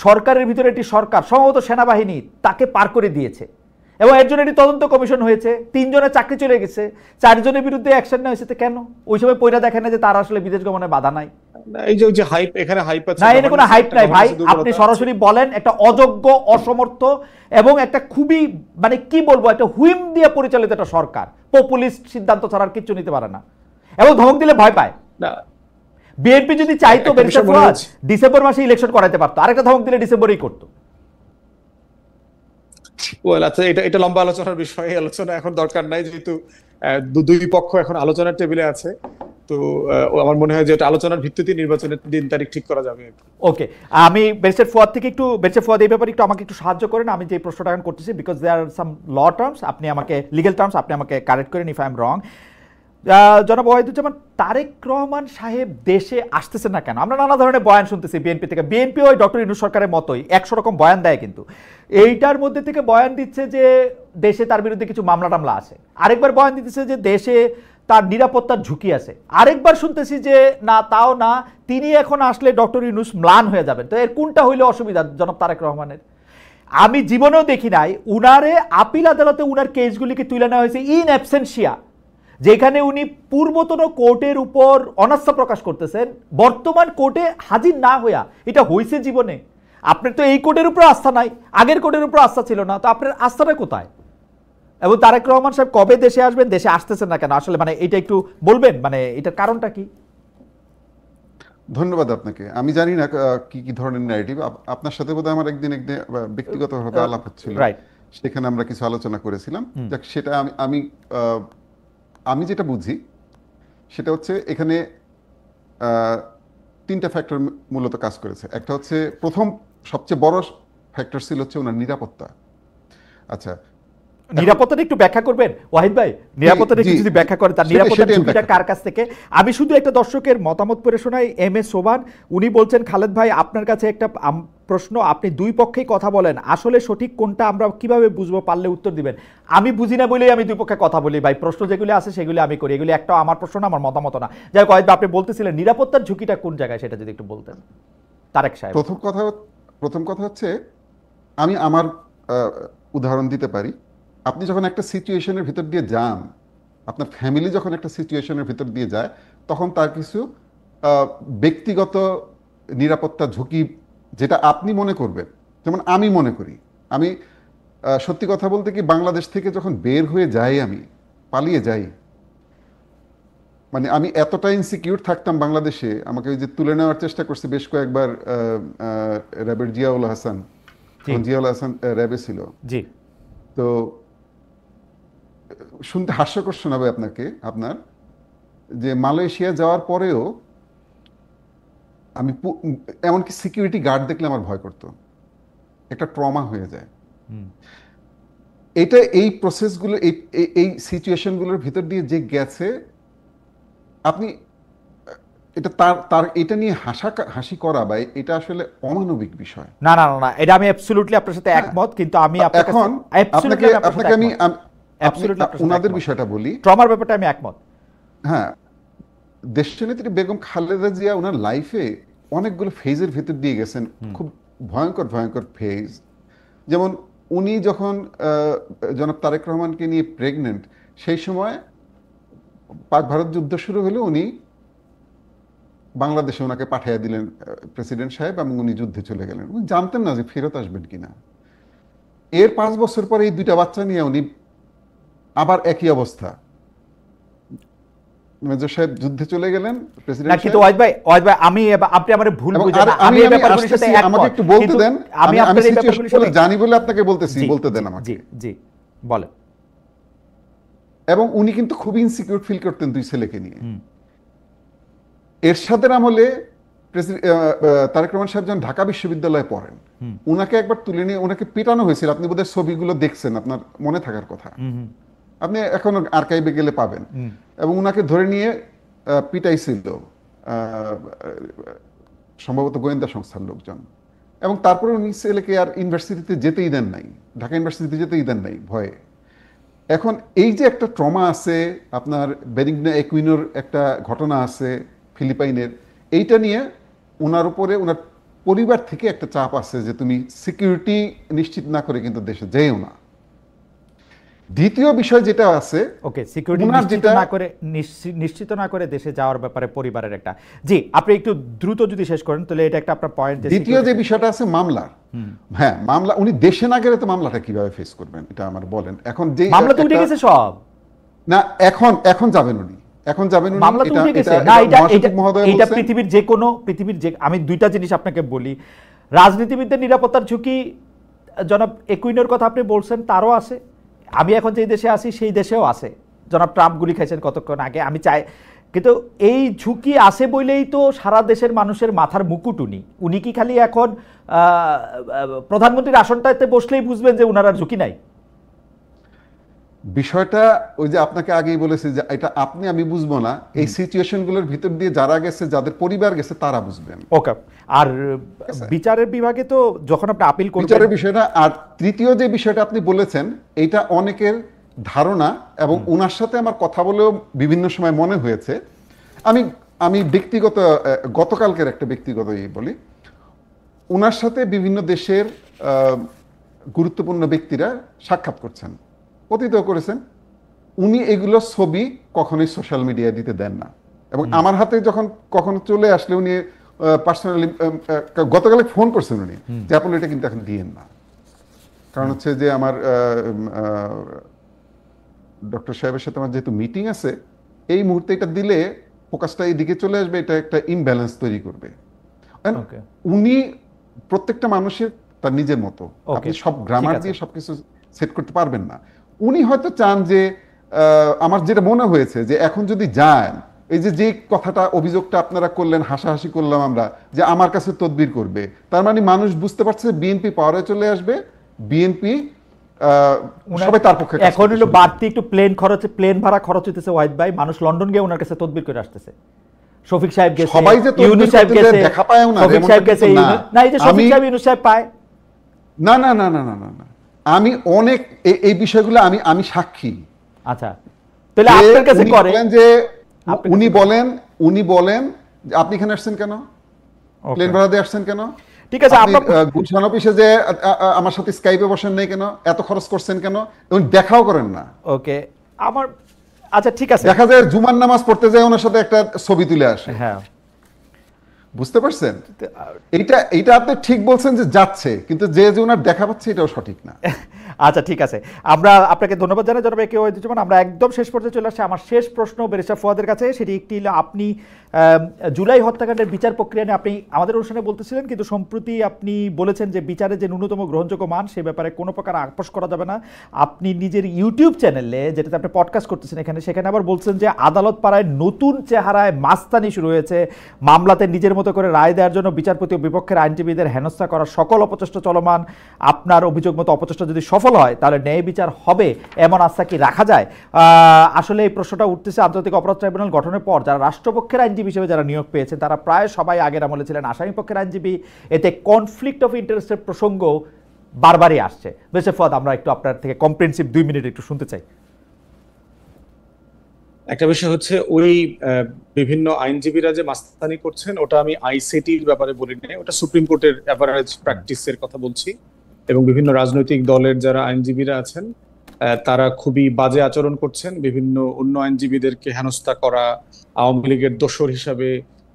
সরকারের ভিতরে একটি সরকার, সম্ভবত সেনাবাহিনী, তাকে পার করে দিয়েছে এবং এর জন্য একটি তদন্ত কমিশন হয়েছে, 3 জনের চাকরি চলে গেছে, 4 জনের বিরুদ্ধে অ্যাকশন নেওয়া হয়েছে। কেন ওই সময় পয়রা দেখেন না যে তার আসলে বিদেশ গমনে বাধা নাই? এই যে হাইপ, এখানে হাইপ আছে না, এখানে কোনো হাইপ নাই ভাই, আপনি সরাসরি বলেন একটা অযোগ্য, অসমর্থ এবং একটা খুবই মানে কি বলবো একটা হুইম দিয়ে পরিচালিত একটা সরকার, পপুলিস্ট সিদ্ধান্ত ছাড়া আর কিচ্ছু নিতে পারে না এবং ধমক দিলে ভয় পায় না। বিএনপি যদি চাইতো ডিসেম্বর মাসে ইলেকশন করাইতে পারতো, আরেকটা ধমক দিলে ডিসেম্বরেই করতো। আচ্ছা, এটা লম্বা আলোচনার বিষয়, আলোচনা এখন দরকার নাই, যেহেতু দুই পক্ষ এখন আলোচনার টেবিলে আছে। তো আমার মনে হয় যে এটা আলোচনার ভিত্তিতে নির্বাচনের দিন তারিখ ঠিক করা যাবে। ওকে, আমি ব্যারিস্টার ফুয়াদ থেকে একটু, ব্যারিস্টার ফুয়াদ এই ব্যাপারে একটু আমাকে একটু সাহায্য করেন, আমি যে প্রশ্নটা এখন করতেছি, because there R some law terms, আপনি আমাকে লিগ্যাল টার্মস আপনি আমাকে কারেক্ট করেন ইফ আই এম রং। জনাব ওয়াহিদুজ্জামান, তারেক রহমান সাহেব দেশে আসতেছে না কেন? আমরা নানা ধরনের বয়ান শুনতেছি বিএনপি থেকে, বিএনপি ওই ডক্টর ইউনূস সরকারের মতোই 100 রকম বয়ান দেয়, কিন্তু এইটার মধ্যে থেকে বয়ান দিচ্ছে যে দেশে তার বিরুদ্ধে কিছু মামলা টামলা আছে, আরেকবার বয়ান দিতেছে যে দেশে তার নিরাপত্তার ঝুঁকি আছে, আরেকবার শুনতেছি যে না তাও না, তিনি এখন আসলে ডক্টর ইউনূস ম্লান হয়ে যাবেন। তো এর কোনটা হইলে অসুবিধা জনাব তারেক রহমানের? আমি জীবনেও দেখি নাই উনারে আপিল আদালতে উনার কেসগুলিকে তুলে নেওয়া হয়েছে ইন অ্যাবসেন্সিয়া, যেখানে উনি পূর্বতন কোর্টের উপর অনাস্থা প্রকাশ করতেছেন, বর্তমান কোর্টে হাজির না হইয়া। এটা হয়েছে জীবনে? আপনার তো এই কোর্টের উপর আস্থা নাই, আগের কোর্টের উপর আস্থা ছিল না, তো আপনার আস্থাটা কোথায়? এবং তারেক রহমান সাহেব কবে দেশে আসবেন, দেশে আসতেছেন না কেন আসলে, মানে এটা একটু বলবেন, মানে এটার কারণটা কি? ধন্যবাদ আপনাকে। আমি জানি না কি কি ধরনের ন্যারেটিভ আপনার সাথে বোধহয় আমার একদিন ব্যক্তিগতভাবে আলাপ হচ্ছিল, সেখানে আমরা কিছু আলোচনা করেছিলাম। সেটা আমি আমি যেটা বুঝি সেটা হচ্ছে এখানে 3টা ফ্যাক্টর মূলত কাজ করেছে। একটা হচ্ছে, প্রথম সবচেয়ে বড় ফ্যাক্টর ছিল হচ্ছে ওনার নিরাপত্তা। আচ্ছা, নিরাপত্তাটা একটু ব্যাখ্যা করবেন ওয়াহিদ ভাই? নিরাপত্তাটা একটু যদি ব্যাখ্যা করেন, তার নিরাপত্তার ঝুঁকিটা কার কাছ থেকে? আমি শুধু একটা দর্শকের মতামত পড়ে শোনাই। এম এস সোবান, উনি বলছেন, খালেদ ভাই আপনার কাছে একটা প্রশ্ন, আপনি দুই পক্ষেই কথা বলেন, আসলে সঠিক কোনটা আমরা কিভাবে বুঝবো, পারলে উত্তর দিবেন। আমি বুঝি না বলেই আমি দুই পক্ষে কথা বলি ভাই, প্রশ্ন যেগুলি আছে সেগুলি আমি করি, এগুলি একটাও আমার প্রশ্ন না, আমার মতামত না। যাই হোক ওয়াহিদ ভাই, আপনি বলতেছিলেন নিরাপত্তার ঝুঁকিটা কোন জায়গায়, সেটা যদি একটু বলতেন তারেক সাহেব। প্রথম কথা হচ্ছে, আমি আমার উদাহরণ দিতে পারি। আপনি যখন একটা সিচুয়েশনের ভিতর দিয়ে যান, আপনার ফ্যামিলি যখন একটা সিচুয়েশনের ভিতর দিয়ে যায়, তখন তার কিছু ব্যক্তিগত নিরাপত্তা ঝুঁকি, যেটা আপনি মনে করবেন, যেমন আমি মনে করি, আমি সত্যি কথা বলতে কি, বাংলাদেশ থেকে যখন বের হয়ে যাই, আমি পালিয়ে যাই, মানে আমি এতটা ইনসিকিউর থাকতাম বাংলাদেশে, আমাকে ওই যে তুলে নেওয়ার চেষ্টা করছে বেশ কয়েকবার র্যাবের জিয়াউল হাসান, তখন জিয়াউল হাসান র্যাবে ছিল। জি, তো শুনতে হাস্যকর শোনাবে আপনার যে মালয়েশিয়া যাওয়ার পরেও আমি এমনকি সিকিউরিটি গার্ড দেখলে আমার ভয় করতো, একটা ট্রমা হয়ে যায়। এটা এই প্রসেসগুলো এই সিচুয়েশনগুলোর ভিতর দিয়ে যে গেছে, আপনি এটা তার এটা নিয়ে হাসি করা বা এটা আসলে অমানবিক বিষয়। না না না, এটা আমি অ্যাবসলিউটলি আপনার সাথে একমত, কিন্তু আমি এখন আপনাকে আমি ওনাদের বিষয়টা বলি, ট্রমার ব্যাপারটা আমি একমত। হ্যাঁ, দেশনেত্রী বেগম খালেদা জিয়া ওনার লাইফে অনেকগুলো ফেজের ভিতর দিয়ে গেছেন, খুব ভয়ঙ্কর ভয়ঙ্কর ফেজ। যেমন উনি যখন জনাব তারেক রহমানকে নিয়ে প্রেগনেন্ট, সেই সময় পাক ভারত যুদ্ধ শুরু হলে উনি বাংলাদেশে ওনাকে পাঠিয়ে দিলেন প্রেসিডেন্ট সাহেব, এবং উনি যুদ্ধে চলে গেলেন। উনি জানতেন না যে ফেরত আসবেন কিনা। এর 5 বছর পরে এই 2টা বাচ্চা নিয়ে উনি আবার একই অবস্থা, মেজর সাহেব যুদ্ধে চলে গেলেন, প্রেসিডেন্ট না, কিন্তু ওয়াহিদ ভাই আমি আপনি আমারে ভুল বুঝেন না, আমি এই ব্যাপারগুলোর সাথে একমত। আমাকে একটু বলতে দেন, আমি আপনার এই ব্যাপারগুলোর সাথে জানি বলে আপনাকে বলতেছি, বলতে দেন আমাকে। জি জি, বলেন। এবং উনি কিন্তু খুব ইনসিকিউর ফিল করতেন 2 ছেলেকে নিয়ে। এরশাদের আমলে তারেক রহমান সাহেব যখন ঢাকা বিশ্ববিদ্যালয়ে পড়েন, উনাকে একবার তুলে নিয়ে ওনাকে পিটানো হয়েছিল। আপনি বোধহয় ছবিগুলো দেখছেন, আপনার মনে থাকার কথা, আপনি এখন আর্কাইভে গেলে পাবেন। এবং উনাকে ধরে নিয়ে পিটাইছিল সম্ভবত গোয়েন্দা সংস্থার লোকজন। এবং তারপরে উনি ছেলেকে আর ইউনিভার্সিটিতে যেতেই দেন নাই, ঢাকা ইউনিভার্সিটিতে যেতেই দেন নাই ভয়ে। এখন এই যে একটা ট্রমা আছে, আপনার বেনিগনা একুইনোর একটা ঘটনা আছে ফিলিপাইনের, এইটা নিয়ে ওনার উপরে ওনার পরিবার থেকে একটা চাপ আছে যে তুমি সিকিউরিটি নিশ্চিত না করে কিন্তু দেশে যেও না। দ্বিতীয় বিষয় যেটা আছে, ওকে, সিকিউরিটি নিশ্চিত না করে দেশে যাওয়ার ব্যাপারে পরিবারের একটা, জি আপনি একটু দ্রুত যদি শেষ করেন তাহলে এটা একটা আপনার পয়েন্ট। দ্বিতীয় যে বিষয়টা আছে মামলা, হ্যাঁ মামলা, উনি দেশে না গেলে তো মামলাটা কিভাবে ফেস করবেন এটা আমার বলেন। এখন যে মামলা তো উঠে গেছে সব, না এখন যাবেন উনি, এখন যাবেন উনি, মামলা তো উঠে গেছে না। এটা পৃথিবীর যে আমি 2টা জিনিস আপনাকে বলি, রাজনীতিবিদদের নিরাপত্তার ঝুঁকি জনাব একুইনোর কথা আপনি বলছেন, তারও আছে। আমি এখন যে দেশে আছি সেই দেশেও আছে, জনাব ট্রাম্প গুলি খাইছেন কতক্ষণ আগে, আমি চাই। কিন্তু এই ঝুঁকি আছে বলেই তো সারা দেশের মানুষের মাথার মুকুট উনি কি খালি এখন প্রধানমন্ত্রীর আসনটাতে বসলেই বুঝবেন যে উনার আর ঝুঁকি নাই? বিষয়টা ওই যে আপনাকে আগেই বলেছি যে এটা আমি বুঝবো না, এই সিচুয়েশনগুলোর ভিতর দিয়ে যারা গেছে, যাদের পরিবার গেছে তারা বুঝবেন। ওকে, আর বিচারের বিভাগে তো যখন আপনি আপিল করবেন, বিচারের বিষয়টা। আর তৃতীয় যে বিষয়টা আপনি বলেছেন, এটা অনেকের ধারণা, এবং ওনার সাথে আমার কথা বলেও বিভিন্ন সময় মনে হয়েছে। আমি ব্যক্তিগত গতকালকের একটা ব্যক্তিগত বলি, ওনার সাথে বিভিন্ন দেশের গুরুত্বপূর্ণ ব্যক্তিরা সাক্ষাৎ করছেন, অতীতেও করেছেন। উনি এগুলো ছবি কখনোই সোশ্যাল মিডিয়ায় দিতে দেন না, এবং আমার হাতে যখন কখনো চলে আসলে উনি পার্সোনালি গতকালে ফোন করছেন উনি যে আপনি এটা কিন্তু এখন দিয়েন না, কারণ হচ্ছে যে আমার ডক্টর সাহেবের সাথে আমার যেহেতু মিটিং আছে, এই মুহূর্তে এটা দিলে ফোকাসটা এইদিকে চলে আসবে, এটা একটা ইমব্যালেন্স তৈরি করবে। উনি প্রত্যেকটা মানুষের তার নিজের মতো, আপনি সব গ্রামার দিয়ে সবকিছু সেট করতে পারবেন না। উনি হয়তো চান যে আমার যেটা মনে হয়েছে যে এখন যদি যান, এই যে কথাটা অভিযোগটা আপনারা করলেন, হাসাহাসি করলাম আমরা, যে আমার কাছে তদবির করবে, তার মানে মানুষ বুঝতে পারছে বিএনপি পাওয়ারে চলে আসবে, বিএনপি সবাই তার পক্ষে। এখন হলো বাড়তি একটু প্লেন ভাড়া খরচ হইতেছে ওয়াহিদ ভাই, মানুষ লন্ডন গিয়ে ওনার কাছে তদবির করে আসতেছে। শফিক সাহেব গেছে, সবাই যে ইউনূস সাহেব গেছে, দেখা পায় না, শফিক সাহেব গেছে, না এই যে শফিক সাহেব ইউনূস সাহেব পায় না না না না না না, আমি অনেক এই বিষয়গুলো আমি সাক্ষী। আচ্ছা, তাহলে আপনার কাছে করে যে উনি বলেন যে আপনি এখানে আসছেন কেন, প্লেন ভাড়া দিয়ে আসছেন কেন, ঠিক আছে, আপনি গুলশান অফিসে যে আমার সাথে স্কাইপে বসেন নাই কেন, এত খরচ করছেন কেন, উনি দেখাও করেন না। ওকে, আমার আচ্ছা ঠিক আছে, দেখা যায় জুমার নামাজ পড়তে যায় ওনার সাথে একটা ছবি তুলে আসে। হ্যাঁ, বুঝতে পারছেন? এইটা আপনি ঠিক বলছেন যে যাচ্ছে, কিন্তু যে ওনার দেখা পাচ্ছে এটাও সঠিক না। আচ্ছা ঠিক আছে, আমরা আপনাকে ধন্যবাদ জানাই জনাব একে ওয়াহিদুজ্জামান। আমরা একদম শেষ পর্যায়ে চলে আসছি। আমার শেষ প্রশ্ন ব্যারিস্টার ফুয়াদের কাছে, সেটি একটি হলো, আপনি জুলাই হত্যাকাণ্ডের বিচার প্রক্রিয়া নিয়ে আপনি আমাদের অনুষ্ঠানে বলতেছিলেন, কিন্তু সম্প্রতি আপনি বলেছেন যে বিচারের যে ন্যূনতম গ্রহণযোগ্য মান সে ব্যাপারে কোনো প্রকার আপোষ করা যাবে না। আপনি নিজের ইউটিউব চ্যানেলে, যেটাতে আপনি পডকাস্ট করতেছেন সেখানে আবার বলছেন যে আদালত পাড়ায় নতুন চেহারায় মাস্তানি শুরু হয়েছে, মামলাতে নিজের মতো করে রায় দেওয়ার জন্য বিচারপতি ও বিপক্ষের আইনজীবীদের হেনস্থা করার সকল অপচেষ্টা চলমান। আপনার অভিযোগ মতো অপচেষ্টা যদি সফল হয় তাহলে ন্যায় বিচার হবে, এমন আস্থা কি রাখা যায়? আসলে এই প্রশ্নটা উঠতেছে আন্তর্জাতিক অপরাধ ট্রাইব্যুনাল গঠনের পর যারা রাষ্ট্রপক্ষের আইনজীবী হিসেবে যারা নিয়োগ পেয়েছেন তারা প্রায় সবাই আগের আমলে ছিলেন আসামি পক্ষের আইনজীবী। এতে কনফ্লিক্ট অফ ইন্টারেস্টের প্রসঙ্গ বারবারই আসছে। ব্যারিস্টার ফুয়াদ, আমরা একটু আপনার থেকে কম্প্রিহেনসিভ 2 মিনিট একটু শুনতে চাই। একটা বিষয় হচ্ছে ওই বিভিন্ন আইনজীবীরা যে মাস্তানি করছেন ওটা আমি আইসিটির ব্যাপারে বলি না, ওটা সুপ্রিম কোর্টের অ্যাভারেজ প্র্যাকটিসের কথা বলছি। এবং বিভিন্ন রাজনৈতিক দলের যারা আইনজীবীরা আছেন তারা খুবই বাজে আচরণ করছেন, বিভিন্ন অন্য আইনজীবীদেরকে হেনস্থা করা, আওয়ামী লীগের দোসর হিসাবে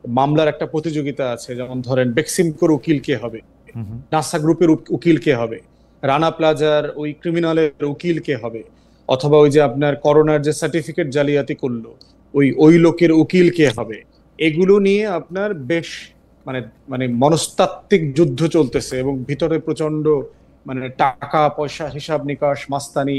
মামলার একটা প্রতিযোগিতা আছে, যেমন ধরেন বেক্সিমকোর উকিল কে হবে, নাসা গ্রুপের উকিল কে হবে, রানা প্লাজার ওই ক্রিমিনালের উকিল কে হবে, অথবা ওই যে আপনার করোনার যে সার্টিফিকেট জালিয়াতি করলো ওই লোকের উকিল কে হবে। এগুলো নিয়ে আপনার বেশ মানে মানে মনস্তাত্ত্বিক যুদ্ধ চলতেছে এবং ভিতরে প্রচন্ড মানে টাকা পয়সা হিসাব নিকাশ মাস্তানি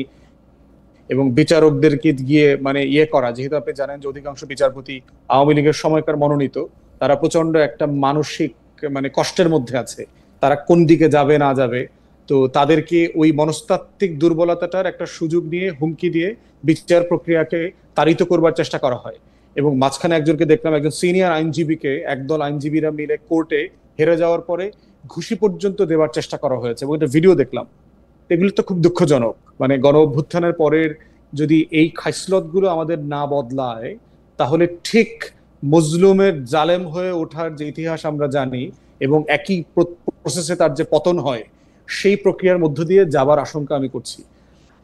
এবং বিচারকদেরকে গিয়ে মানে করা। যেহেতু আপনি জানেন যে অধিকাংশ বিচারপতি আওয়ামী লীগের সময়কার মনোনীত, তারা প্রচন্ড একটা মানসিক মানে কষ্টের মধ্যে আছে, তারা কোন দিকে যাবে না যাবে। তো তাদেরকে ওই মনস্তাত্ত্বিক দুর্বলতাটার একটা সুযোগ নিয়ে হুমকি দিয়ে বিচার প্রক্রিয়াকে তাড়িত করবার চেষ্টা করা হয়। এবং মাঝখানে একজনকে দেখলাম, একজন সিনিয়র আইনজীবীকে একদল আইনজীবীরা মিলে কোর্টে হেরে যাওয়ার পরে ঘুষি পর্যন্ত দেওয়ার চেষ্টা করা হয়েছে এবং এটা ভিডিও দেখলাম। এগুলো তো খুব দুঃখজনক। মানে গণ অভ্যুত্থানের পরের যদি এই খাইসলত গুলো আমাদের না বদলায় তাহলে ঠিক মজলুমের জালেম হয়ে ওঠার যে ইতিহাস আমরা জানি এবং একই প্রসেসে তার যে পতন হয় সেই প্রক্রিয়ার মধ্য দিয়ে যাবার আশঙ্কা আমি করছি।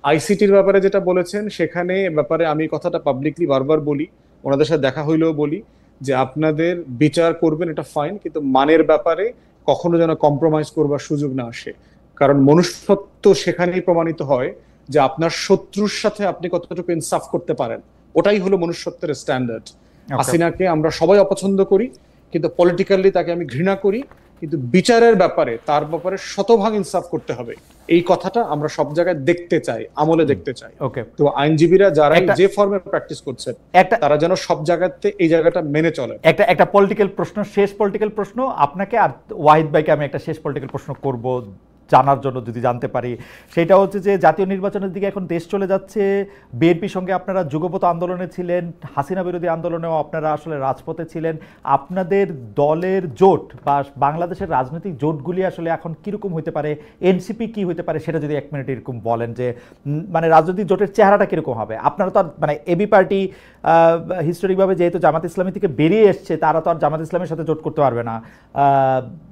আইসিটির ব্যাপারে যেটা বলেছেন সেখানে ব্যাপারে আমি কথাটা পাবলিকলি বারবার বলি, ওনাদের সাথে দেখা হইলেও বলি যে আপনাদের বিচার করবেন এটা ফাইন, কিন্তু মানের ব্যাপারে কখনো যেন কম্প্রোমাইজ করবার সুযোগ না আসে। কারণ মনুষ্যত্ব সেখানেই প্রমাণিত হয় যে আপনার শত্রুর সাথে আপনি কতটুকু ইনসাফ করতে পারেন, ওটাই হলো মনুষ্যত্বের স্ট্যান্ডার্ড। হাসিনাকে আমরা সবাই অপছন্দ করি, কিন্তু পলিটিক্যালি তাকে আমি ঘৃণা করি, কিন্তু বিচারের ব্যাপারে তার ব্যাপারে শতভাগ ইনসাফ করতে হবে, এই কথাটা আমরা সব জায়গায় দেখতে চাই, আমলে দেখতে চাই। তো আইনজীবীরা যারা যে ফর্মে প্র্যাকটিস করছেন তারা যেন সব জায়গাতে এই জায়গাটা মেনে চলে। একটা পলিটিক্যাল প্রশ্ন, শেষ পলিটিক্যাল প্রশ্ন আপনাকে আর ওয়াহিদ ভাইকে আমি একটা শেষ পলিটিক্যাল প্রশ্ন করব জানার জন্য, যদি জানতে পারি। সেটা হচ্ছে যে জাতীয় নির্বাচনের দিকে এখন দেশ চলে যাচ্ছে, বিএনপির সঙ্গে আপনারা যুগপৎ আন্দোলনে ছিলেন, হাসিনা বিরোধী আন্দোলনেও আপনারা আসলে রাজপথে ছিলেন। আপনাদের দলের জোট বা বাংলাদেশের রাজনৈতিক জোটগুলি আসলে এখন কীরকম হতে পারে, এনসিপি কি হতে পারে, সেটা যদি 1 মিনিট এরকম বলেন যে মানে রাজনৈতিক জোটের চেহারাটা কীরকম হবে। আপনারা তো আর মানে এবি পার্টি হিস্টোরিকভাবে যেহেতু জামাত ইসলামী থেকে বেরিয়ে এসছে, তারা তো আর জামাত ইসলামের সাথে জোট করতে পারবে না।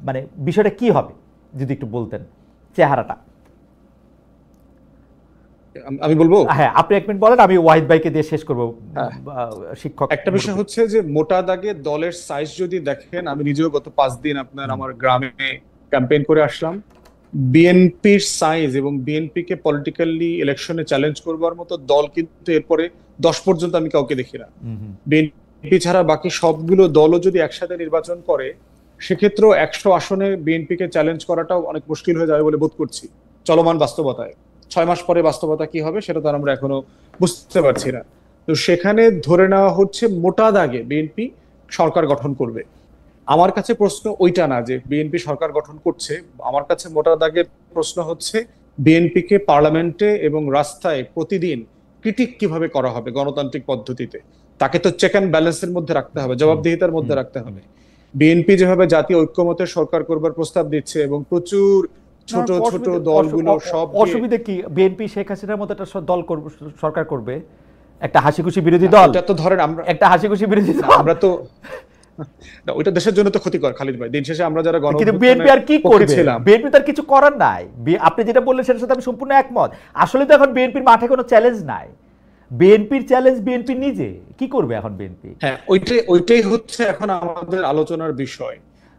মানে বিষয়টা কি হবে যদি একটু বলতেন চেহারাটা। আমি বলবো, হ্যাঁ আপনি 1 মিনিট বলেন, আমি ওয়াহিদ ভাইকে দিয়ে শেষ করবো। শিক্ষক, একটা বিষয় হচ্ছে যে মোটা দাগে দলের সাইজ যদি দেখেন, আমি নিজেও গত 5 দিন আমার গ্রামে ক্যাম্পেইন করে আসলাম। বিএনপির সাইজ এবং বিএনপি কে পলিটিক্যালি ইলেকশনে চ্যালেঞ্জ করবার মতো দল কিন্তু এরপরে 10 পর্যন্ত আমি কাউকে দেখি না। বিএনপি ছাড়া বাকি সবগুলো দলও যদি একসাথে নির্বাচন করে সেক্ষেত্রেও 100 আসনে বিএনপি কে চ্যালেঞ্জ করাটাও অনেক মুশকিল হয়ে যাবে বলে বোধ করছি চলমান বাস্তবতায়। 6 মাস পরে বাস্তবতা কি হবে সেটা তো আমরা এখনো বুঝতে পারছি না। তো সেখানে ধরে নেওয়া হচ্ছে মোটা দাগে বিএনপি সরকার গঠন করবে। আমার কাছে প্রশ্ন ওইটা না যে বিএনপি সরকার গঠন করছে, আমার কাছে মোটা দাগের প্রশ্ন হচ্ছে বিএনপি কে পার্লামেন্টে এবং রাস্তায় প্রতিদিন ক্রিটিক কিভাবে করা হবে গণতান্ত্রিক পদ্ধতিতে। তাকে তো চেক অ্যান্ড ব্যালেন্সের মধ্যে রাখতে হবে, জবাবদিহিতার মধ্যে রাখতে হবে। বিএনপি যেভাবে জাতীয় ঐক্যমতের সরকার করবার প্রস্তাব দিচ্ছে এবং প্রচুর ছোট ছোট দলগুলো সব, অসুবিধা কি? বিএনপি শেখ হাসিনার মতো একটা দল সরকার করবে, একটা হাসি খুশি বিরোধী দল। এটা তো ধরেন আমরা একটা হাসি খুশি বিরোধী দল, আমরা তো ওইটা দেশের জন্য তো ক্ষতিকর খালিদ ভাই। দিন শেষে আমরা যারা কিন্তু বিএনপি আর কি করবে, বিএনপি তার কিছু করার নাই। আপনি যেটা বললেন সেটার সাথে আমি সম্পূর্ণ একমত। আসলে তো এখন বিএনপির মাঠে কোনো চ্যালেঞ্জ নাই, বিএনপির চ্যালেঞ্জ বিএনপি নিজে। কি করবে এখন বিএনপি? হ্যাঁ, ওইটাই হচ্ছে এখন আমাদের আলোচনার বিষয়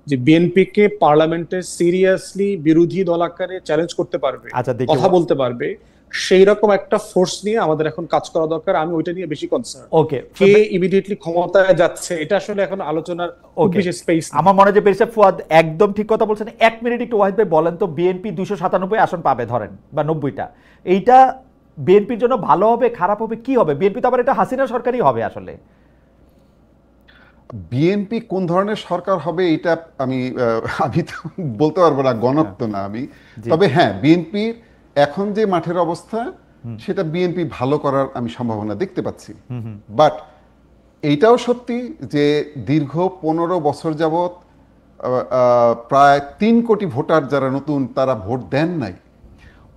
যে বিএনপি কে পার্লামেন্টে সিরিয়াসলি বিরোধী দল আকারে চ্যালেঞ্জ করতে পারবে, আচ্ছা, দেখি কথা বলতে পারবে, সেই রকম একটা ফোর্স নিয়ে আমাদের এখন কাজ করা দরকার। আমি ওইটা নিয়ে বেশি কনসার্ন। ওকে, কে ইমিডিয়েটলি ক্ষমতায় যাচ্ছে এটা আসলে এখন আলোচনার খুব বেশি স্পেস। আমার মনে হয় যে বেরিসা ফুয়াদ একদম ঠিক কথা বলছেন। 1 মিনিট একটু ওয়াহিদ ভাই বলেন তো, বিএনপি 297 আসন পাবে ধরেন, বা 90টা, এইটা বিএনপির জন্য ভালো হবে, খারাপ হবে, কি হবে? বিএনপি তো আবার এটা হাসিনা সরকারই হবে আসলে। বিএনপি কোন ধরনের সরকার হবে এটা আমি আমি তো বলতে পারবো না, গণত্ব না আমি। তবে হ্যাঁ, বিএনপির এখন যে মাঠের অবস্থা, সেটা বিএনপি ভালো করার আমি সম্ভাবনা দেখতে পাচ্ছি। বাট এইটাও সত্যি যে দীর্ঘ 15 বছর যাবৎ প্রায় 3 কোটি ভোটার যারা নতুন, তারা ভোট দেন নাই।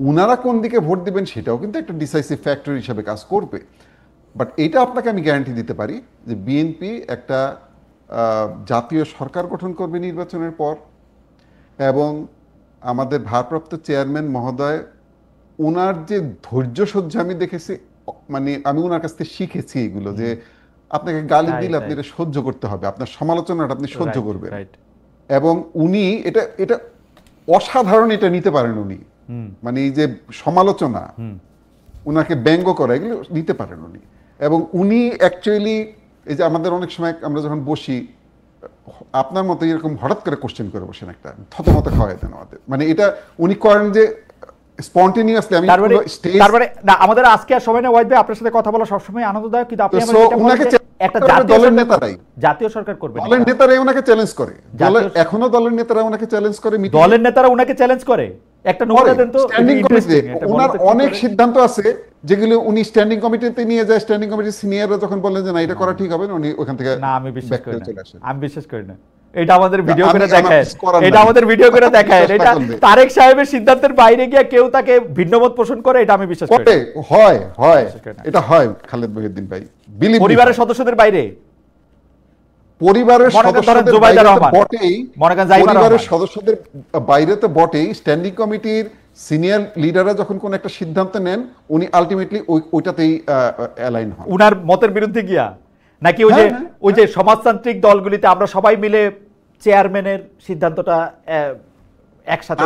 উনারা কোন দিকে ভোট দিবেন সেটাও কিন্তু একটা ডিসাইসিভ ফ্যাক্টর হিসেবে কাজ করবে। বাট এটা আপনাকে আমি গ্যারান্টি দিতে পারি যে বিএনপি একটা জাতীয় সরকার গঠন করবে নির্বাচনের পর, এবং আমাদের ভারপ্রাপ্ত চেয়ারম্যান মহোদয়, ওনার যে ধৈর্য সহ্য আমি দেখেছি, মানে আমি ওনার কাছ থেকে শিখেছি এগুলো, যে আপনাকে গালি দিলে আপনি এটা সহ্য করতে হবে, আপনার সমালোচনাটা আপনি সহ্য করবেন, এবং উনি এটা এটা অসাধারণ এটা নিতে পারেন উনি। মানে এই যে সমালোচনা, উনাকে ব্যঙ্গ করা, এগুলো নিতে পারেন উনি। এবং উনি অ্যাকচুয়ালি এই যে আমাদের অনেক সময় আমরা যখন বসি, আপনার মতো এরকম হঠাৎ করে কোশ্চেন করে বসেন, একটা থতমত খাওয়াই দেন আমাদের, মানে এটা উনি করেন যে স্পন্টেনিয়াসলি। আমি তারপরে না, আমাদের আজকে আর সময় না ওয়াহিদ ভাই, আপনার সাথে কথা বলা সবসময় আনন্দদায়ক, কিন্তু আপনি একটা জাতীয় সরকার করবেন, দলের নেতারা ওনাকে চ্যালেঞ্জ করে, এখনো দলের নেতারা ওনাকে চ্যালেঞ্জ করে, দলের নেতারা ওনাকে চ্যালেঞ্জ করে। একটা নমুনা দেন তো। স্ট্যান্ডিং কমিটিতে ওনার অনেক সিদ্ধান্ত আছে যেগুলো উনি স্ট্যান্ডিং কমিটিতে নিয়ে যায়, স্ট্যান্ডিং কমিটির সিনিয়ররা যখন বলেন যে না এটা করা ঠিক হবে না, উনি ওখান থেকে না, আমি বিশ্বাস করি না, আমি বিশ্বাস করি না। এটা আমাদের ভিডিও করে দেখায়, এটা আমাদের ভিডিও করে দেখায়, এটা তারেক সাহেবের সিদ্ধান্তের বাইরে গিয়ে কেউ তাকে ভিন্নমত পোষণ করে, এটা আমি বিশ্বাস করি না। হয় হয় এটা হয় খালেদ মহিউদ্দিন ভাই, পরিবারের সদস্যদের বাইরে, পরিবারের সদস্যদের বাইরে তো বটেই, স্ট্যান্ডিং কমিটির সিনিয়র লিডাররা যখন কোন একটা সিদ্ধান্ত নেন, উনি আলটিমেটলি ওইটাতেই অ্যালাইন হন। উনার মতের বিরুদ্ধে গিয়া নাকি ওই যে সমাজতান্ত্রিক দলগুলিতে আমরা সবাই মিলে চেয়ারম্যানের সিদ্ধান্তটা একসাথে,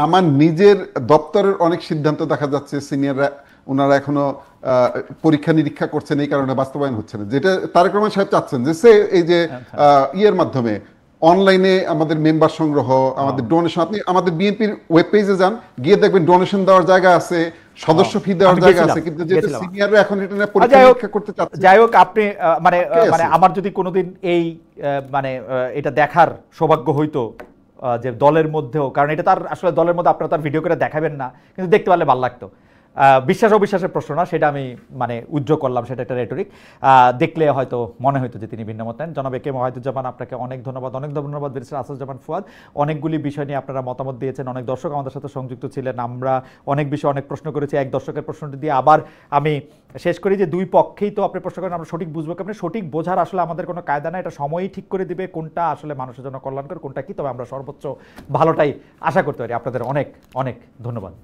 আমার নিজের দপ্তরের অনেক সিদ্ধান্ত দেখা যাচ্ছে সিনিয়ররা ওনারা এখনো পরীক্ষা নিরীক্ষা করছেন, এই কারণে বাস্তবায়ন হচ্ছে না, যেটা তারেক রহমান সাহেব চাচ্ছেন যে এই যে ইয়ের মাধ্যমে অনলাইনে আমাদের মেম্বার সংগ্রহ, আমাদের ডোনেশন। আপনি আমাদের বিএনপির ওয়েব পেজে যান, গিয়ে দেখবেন ডোনেশন দেওয়ার জায়গা আছে, সদস্য ফি দেওয়ার জায়গা আছে, কিন্তু যেটা সিনিয়ররা এখন এটা নিয়ে পরীক্ষা নিরীক্ষা করতে চাচ্ছে। যাই হোক, আপনি মানে আমার যদি কোনোদিন এই মানে এটা দেখার সৌভাগ্য হইতো যে দলের মধ্যেও, কারণ এটা তার আসলে দলের মধ্যে আপনারা তার ভিডিও করে দেখাবেন না, কিন্তু দেখতে পারলে ভালো লাগতো। বিশ্বাস অবিশ্বাসের প্রশ্ন না, সেটা আমি মানে উজ্জ্বল করলাম, সেটা একটা রেটরিক। দেখলে হয়তো মনে হইতো যে তিনি ভিন্নমত নেন। জনাব একে ওয়াহিদুজ্জামান, আপনাকে অনেক ধন্যবাদ। অনেক ধন্যবাদ ব্যারিস্টার আসাদুজ্জামান ফুয়াদ। অনেকগুলি বিষয় নিয়ে আপনারা মতামত দিয়েছেন, অনেক দর্শক আমাদের সাথে সংযুক্ত ছিলেন, আমরা অনেক বিষয়ে অনেক প্রশ্ন করেছি। এক দর্শকের প্রশ্নটি দিয়ে আবার আমি শেষ করি যে দুই পক্ষেই তো আপনি প্রশ্ন করেন, আমরা সঠিক বুঝবো কেমন? সঠিক বোঝার আসলে আমাদের কোনো কায়দা না, এটা সময়ই ঠিক করে দিবে কোনটা আসলে মানুষের জন্য কল্যাণকর, কোনটা কি। তবে আমরা সর্বোচ্চ ভালোটাই আশা করতে পারি। আপনাদের অনেক অনেক ধন্যবাদ।